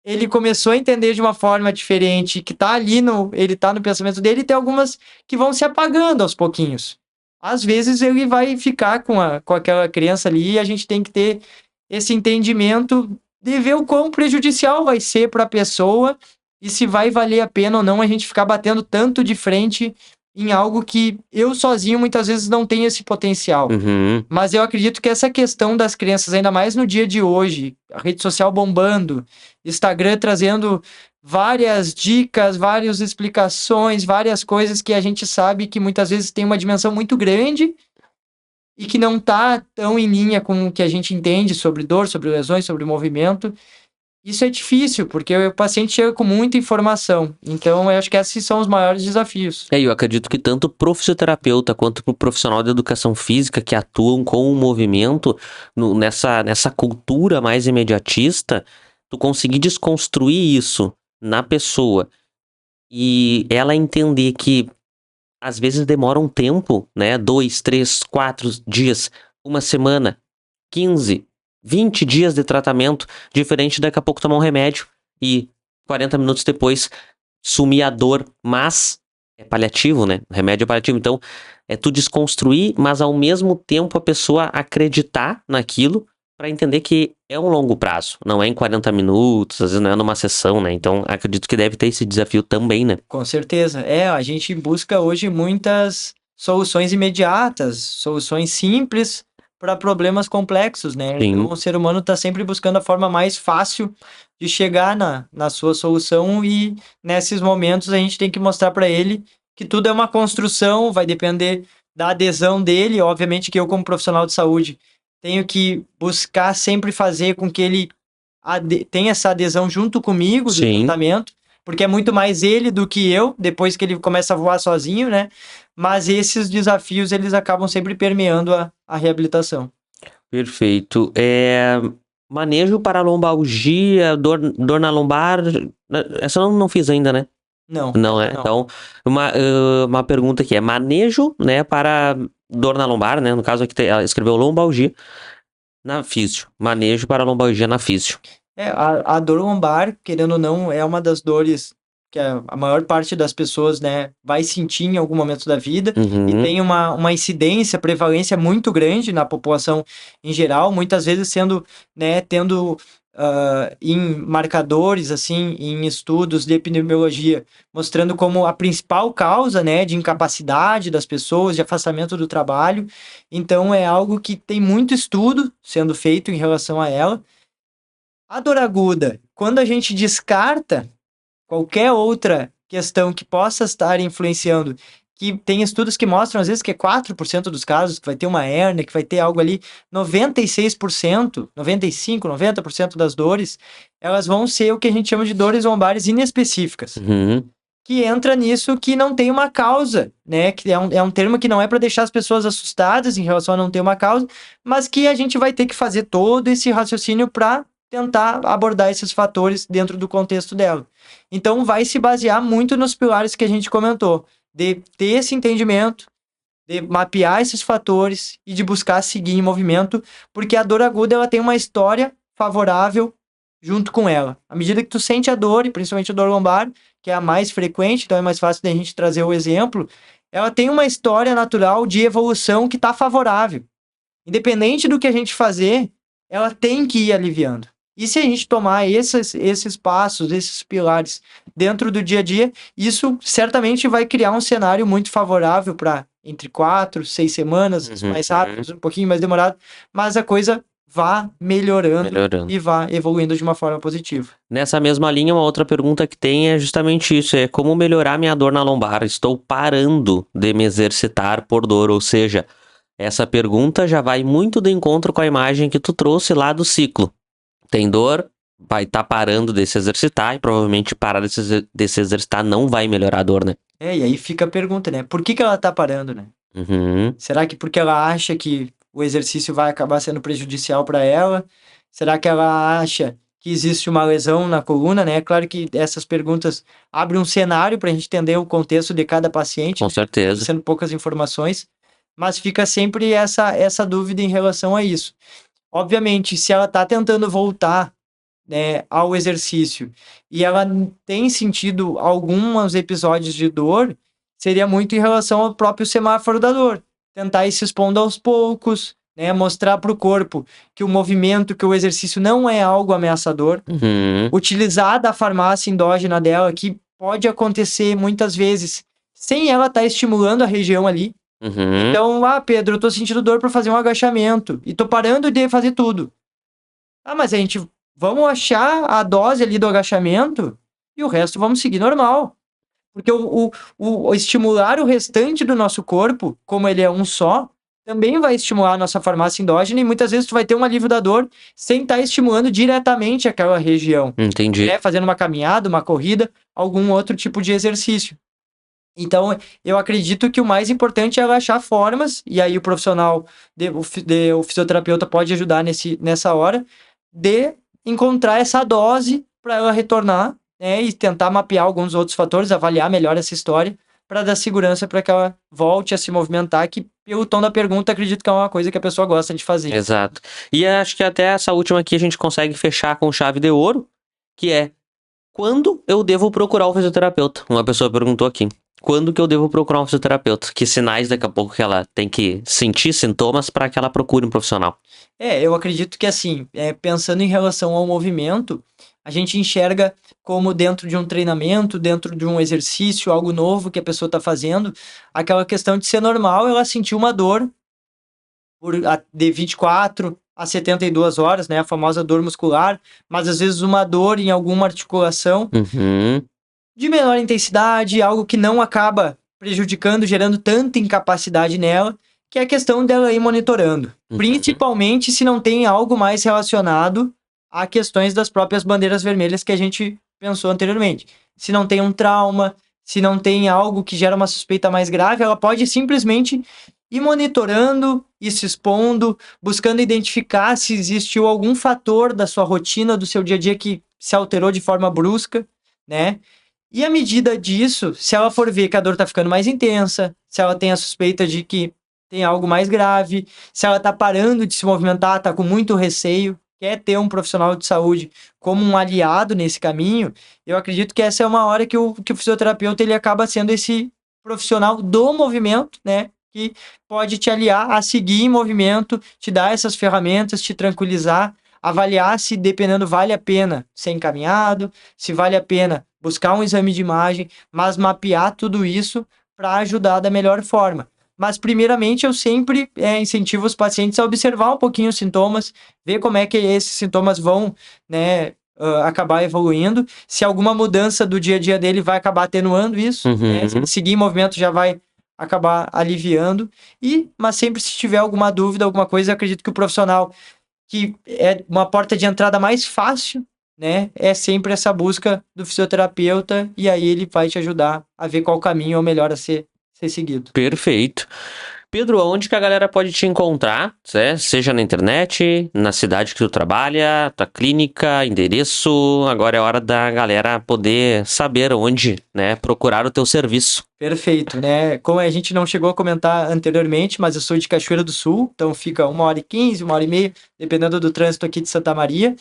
ele começou a entender de uma forma diferente, que tá ali ele tá no pensamento dele, e tem algumas que vão se apagando aos pouquinhos. Às vezes ele vai ficar com aquela criança ali e a gente tem que ter esse entendimento de ver o quão prejudicial vai ser para a pessoa e se vai valer a pena ou não a gente ficar batendo tanto de frente em algo que eu sozinho muitas vezes não tenho esse potencial. Uhum. Mas eu acredito que essa questão das crianças, ainda mais no dia de hoje, a rede social bombando, Instagram trazendo várias dicas, várias explicações, várias coisas que a gente sabe que muitas vezes tem uma dimensão muito grande e que não está tão em linha com o que a gente entende sobre dor, sobre lesões, sobre movimento. Isso é difícil, porque o paciente chega com muita informação. Então, eu acho que esses são os maiores desafios. Eu acredito que tanto pro fisioterapeuta quanto pro profissional de educação física que atuam com o movimento, nessa cultura mais imediatista, tu conseguir desconstruir isso na pessoa e ela entender que às vezes demora um tempo, né? 2, 3, 4 dias, uma semana, 15, 20 dias de tratamento, diferente daqui a pouco tomar um remédio e 40 minutos depois sumir a dor, mas é paliativo, né? O remédio é paliativo, então é tu desconstruir, mas ao mesmo tempo a pessoa acreditar naquilo pra entender que é um longo prazo, não é em 40 minutos, às vezes não é numa sessão, né? Então acredito que deve ter esse desafio também, né? Com certeza. A gente busca hoje muitas soluções imediatas, soluções simples para problemas complexos, né? Sim. Então, o ser humano está sempre buscando a forma mais fácil de chegar na sua solução e nesses momentos a gente tem que mostrar para ele que tudo é uma construção, vai depender da adesão dele. Obviamente que eu, como profissional de saúde, tenho que buscar sempre fazer com que ele tenha essa adesão junto comigo do Sim. tratamento, porque é muito mais ele do que eu, depois que ele começa a voar sozinho, né? Mas esses desafios, eles acabam sempre permeando a reabilitação. Perfeito. Manejo para lombalgia, dor na lombar. Essa eu não fiz ainda, né? Não. Não, né? Não. Então, uma pergunta aqui é manejo, né, para dor na lombar, né? No caso aqui ela escreveu lombalgia na físio. Manejo para lombalgia na físio. A dor lombar, querendo ou não, é uma das dores que a maior parte das pessoas, né, vai sentir em algum momento da vida e Uhum. tem uma incidência, prevalência muito grande na população em geral, muitas vezes sendo, né, tendo em marcadores, assim, em estudos de epidemiologia, mostrando como a principal causa, né, de incapacidade das pessoas, de afastamento do trabalho. Então, é algo que tem muito estudo sendo feito em relação a ela. A dor aguda, quando a gente descarta qualquer outra questão que possa estar influenciando, que tem estudos que mostram, às vezes, que é 4% dos casos, que vai ter uma hérnia, que vai ter algo ali, 96%, 95%, 90% das dores, elas vão ser o que a gente chama de dores lombares inespecíficas. Uhum. Que entra nisso que não tem uma causa, né? Que é um termo que não é para deixar as pessoas assustadas em relação a não ter uma causa, mas que a gente vai ter que fazer todo esse raciocínio para tentar abordar esses fatores dentro do contexto dela. Então, vai se basear muito nos pilares que a gente comentou, de ter esse entendimento, de mapear esses fatores e de buscar seguir em movimento, porque a dor aguda ela tem uma história favorável junto com ela. À medida que tu sente a dor, e principalmente a dor lombar, que é a mais frequente, então é mais fácil da gente trazer o exemplo, ela tem uma história natural de evolução que está favorável. Independente do que a gente fazer, ela tem que ir aliviando. E se a gente tomar esses passos, esses pilares dentro do dia a dia, isso certamente vai criar um cenário muito favorável para entre 4, 6 semanas, mais rápido, um pouquinho mais demorado, mas a coisa vá melhorando e vá evoluindo de uma forma positiva. Nessa mesma linha, uma outra pergunta que tem é justamente isso, é como melhorar minha dor na lombar? Estou parando de me exercitar por dor, ou seja, essa pergunta já vai muito de encontro com a imagem que tu trouxe lá do ciclo. Tem dor, vai estar parando de se exercitar e provavelmente parar de se exercitar não vai melhorar a dor, né? E aí fica a pergunta, né? Por que ela tá parando, né? Uhum. Será que porque ela acha que o exercício vai acabar sendo prejudicial para ela? Será que ela acha que existe uma lesão na coluna, né? Claro que essas perguntas abrem um cenário para a gente entender o contexto de cada paciente, Com certeza. sendo poucas informações, mas fica sempre essa dúvida em relação a isso. Obviamente, se ela está tentando voltar, né, ao exercício e ela tem sentido alguns episódios de dor, seria muito em relação ao próprio semáforo da dor. Tentar ir se expondo aos poucos, né, mostrar para o corpo que o movimento, que o exercício não é algo ameaçador. Uhum. Utilizar da farmácia endógena dela, que pode acontecer muitas vezes sem ela estar estimulando a região ali. Uhum. Então, Pedro, eu tô sentindo dor para fazer um agachamento e tô parando de fazer tudo. Mas a gente vamos achar a dose ali do agachamento e o resto vamos seguir normal. Porque o estimular o restante do nosso corpo, como ele é um só, também vai estimular a nossa farmácia endógena e muitas vezes tu vai ter um alívio da dor sem estar estimulando diretamente aquela região. Entendi. Né? Fazendo uma caminhada, uma corrida, algum outro tipo de exercício. Então, eu acredito que o mais importante é achar formas, e aí o profissional, o fisioterapeuta pode ajudar nessa hora, de encontrar essa dose para ela retornar, né, e tentar mapear alguns outros fatores, avaliar melhor essa história, para dar segurança para que ela volte a se movimentar, que pelo tom da pergunta, acredito que é uma coisa que a pessoa gosta de fazer. Exato. E acho que até essa última aqui a gente consegue fechar com chave de ouro, que é: quando eu devo procurar um fisioterapeuta? Uma pessoa perguntou aqui. Quando que eu devo procurar um fisioterapeuta? Que sinais daqui a pouco que ela tem que sentir sintomas para que ela procure um profissional? Eu acredito que assim, pensando em relação ao movimento, a gente enxerga como dentro de um treinamento, dentro de um exercício, algo novo que a pessoa está fazendo, aquela questão de ser normal ela sentir uma dor de 24 a 72 horas, né? A famosa dor muscular, mas às vezes uma dor em alguma articulação de menor intensidade, algo que não acaba prejudicando, gerando tanta incapacidade nela, que é a questão dela ir monitorando. Principalmente se não tem algo mais relacionado a questões das próprias bandeiras vermelhas que a gente pensou anteriormente. Se não tem um trauma, se não tem algo que gera uma suspeita mais grave, ela pode simplesmente ir monitorando e se expondo, buscando identificar se existiu algum fator da sua rotina, do seu dia a dia que se alterou de forma brusca, né? E à medida disso, se ela for ver que a dor está ficando mais intensa, se ela tem a suspeita de que tem algo mais grave, se ela está parando de se movimentar, está com muito receio, quer ter um profissional de saúde como um aliado nesse caminho, eu acredito que essa é uma hora que o fisioterapeuta ele acaba sendo esse profissional do movimento, né? Que pode te aliar a seguir em movimento, te dar essas ferramentas, te tranquilizar, avaliar se, dependendo, vale a pena ser encaminhado, se vale a pena buscar um exame de imagem, mas mapear tudo isso para ajudar da melhor forma. Mas, primeiramente, eu sempre incentivo os pacientes a observar um pouquinho os sintomas, ver como é que esses sintomas vão, né, acabar evoluindo, se alguma mudança do dia a dia dele vai acabar atenuando isso, né? Se ele seguir em movimento já vai acabar aliviando, mas sempre se tiver alguma dúvida, alguma coisa, eu acredito que o profissional, que é uma porta de entrada mais fácil, né, é sempre essa busca do fisioterapeuta, e aí ele vai te ajudar a ver qual caminho é o melhor a ser seguido. Perfeito. Pedro, onde que a galera pode te encontrar, né? Seja na internet, na cidade que tu trabalha, tua clínica, endereço, agora é hora da galera poder saber onde, né, procurar o teu serviço. Perfeito, né? Como a gente não chegou a comentar anteriormente, mas eu sou de Cachoeira do Sul, então fica 1h15, 1h30, dependendo do trânsito aqui de Santa Maria,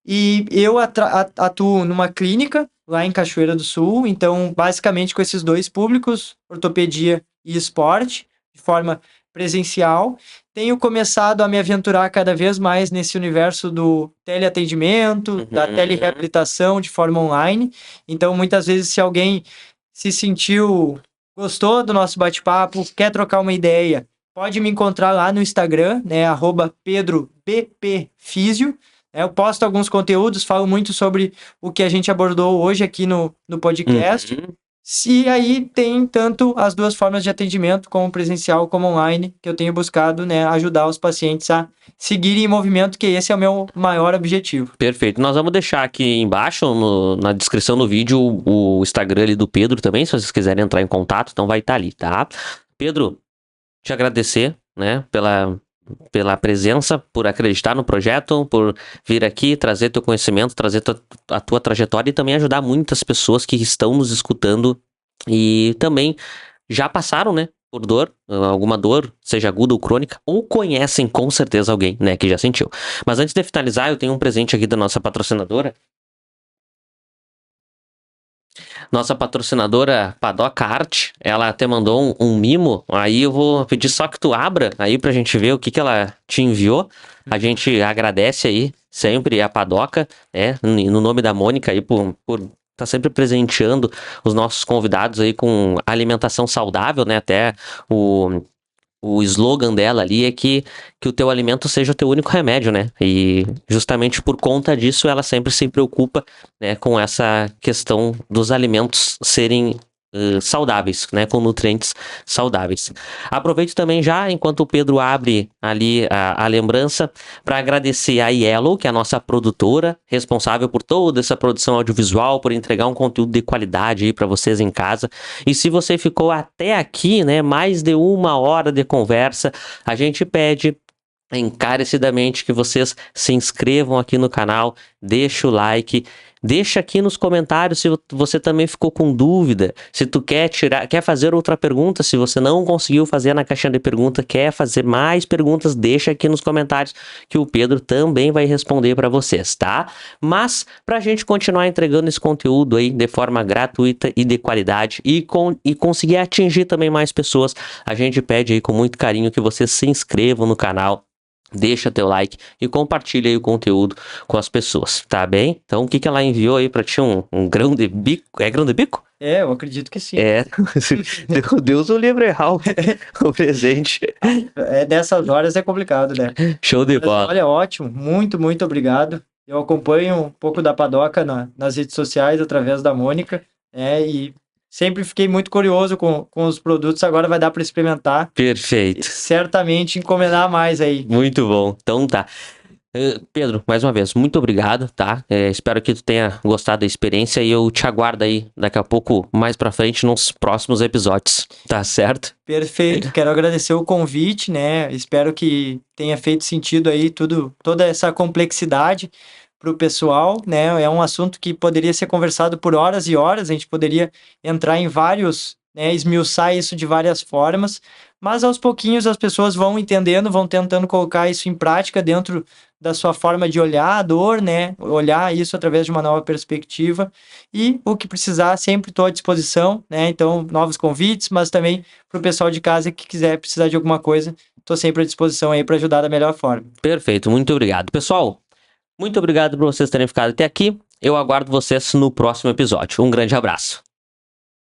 e eu atuo numa clínica lá em Cachoeira do Sul, então basicamente com esses dois públicos, ortopedia e esporte, de forma presencial. Tenho começado a me aventurar cada vez mais nesse universo do teleatendimento, da telereabilitação de forma online. Então, muitas vezes, se alguém se sentiu, gostou do nosso bate-papo, quer trocar uma ideia, pode me encontrar lá no Instagram, né, @PedroBPFísio. Eu posto alguns conteúdos, falo muito sobre o que a gente abordou hoje aqui no podcast. E aí tem tanto as duas formas de atendimento, como presencial como online, que eu tenho buscado, né, ajudar os pacientes a seguirem em movimento, que esse é o meu maior objetivo. Perfeito. Nós vamos deixar aqui embaixo, na descrição do vídeo, o Instagram ali do Pedro também, se vocês quiserem entrar em contato, então vai estar ali, tá? Pedro, te agradecer, né, pela presença, por acreditar no projeto, por vir aqui, trazer teu conhecimento, trazer a tua trajetória e também ajudar muitas pessoas que estão nos escutando e também já passaram, né, por dor, alguma dor, seja aguda ou crônica, ou conhecem com certeza alguém, né, que já sentiu. Mas antes de finalizar, eu tenho um presente aqui da nossa patrocinadora. Nossa patrocinadora Padoca Art, ela até mandou um mimo, aí eu vou pedir só que tu abra aí pra gente ver o que ela te enviou. A gente agradece aí sempre a Padoca, no nome da Mônica aí por tá sempre presenteando os nossos convidados aí com alimentação saudável, né, até o slogan dela ali é que o teu alimento seja o teu único remédio, né? E justamente por conta disso ela sempre se preocupa, né, com essa questão dos alimentos serem saudáveis, né, com nutrientes saudáveis. Aproveito também já, enquanto o Pedro abre ali a lembrança, para agradecer a Yellow, que é a nossa produtora, responsável por toda essa produção audiovisual, por entregar um conteúdo de qualidade aí para vocês em casa. E se você ficou até aqui, né, mais de 1 hora de conversa, a gente pede encarecidamente que vocês se inscrevam aqui no canal, deixa o like, deixa aqui nos comentários se você também ficou com dúvida, se tu quer fazer outra pergunta, se você não conseguiu fazer na caixinha de pergunta, quer fazer mais perguntas, deixa aqui nos comentários que o Pedro também vai responder para vocês, tá? Mas pra gente continuar entregando esse conteúdo aí de forma gratuita e de qualidade e conseguir atingir também mais pessoas, a gente pede aí com muito carinho que vocês se inscrevam no canal, deixa teu like e compartilha aí o conteúdo com as pessoas, tá bem? Então, o que ela enviou aí pra ti? Um grão de bico? É grão de bico? Eu acredito que sim. Deus o livre errar o presente. Nessas horas é complicado, né? Show de bola. Olha, ótimo. Muito, muito obrigado. Eu acompanho um pouco da Padoca nas redes sociais, através da Mônica, e sempre fiquei muito curioso com os produtos, agora vai dar para experimentar. Perfeito. E certamente encomendar mais aí. Muito bom. Então tá. Pedro, mais uma vez, muito obrigado, tá? Espero que tu tenha gostado da experiência e eu te aguardo aí daqui a pouco, mais pra frente, nos próximos episódios, tá certo? Perfeito, quero agradecer o convite, né? Espero que tenha feito sentido aí toda essa complexidade para o pessoal, né? É um assunto que poderia ser conversado por horas e horas, a gente poderia entrar em vários, né? Esmiuçar isso de várias formas, mas aos pouquinhos as pessoas vão entendendo, vão tentando colocar isso em prática dentro da sua forma de olhar a dor, né? Olhar isso através de uma nova perspectiva e o que precisar, sempre estou à disposição, né? Então, novos convites, mas também para o pessoal de casa que quiser precisar de alguma coisa, estou sempre à disposição aí para ajudar da melhor forma. Perfeito, muito obrigado. Pessoal, muito obrigado por vocês terem ficado até aqui. Eu aguardo vocês no próximo episódio. Um grande abraço.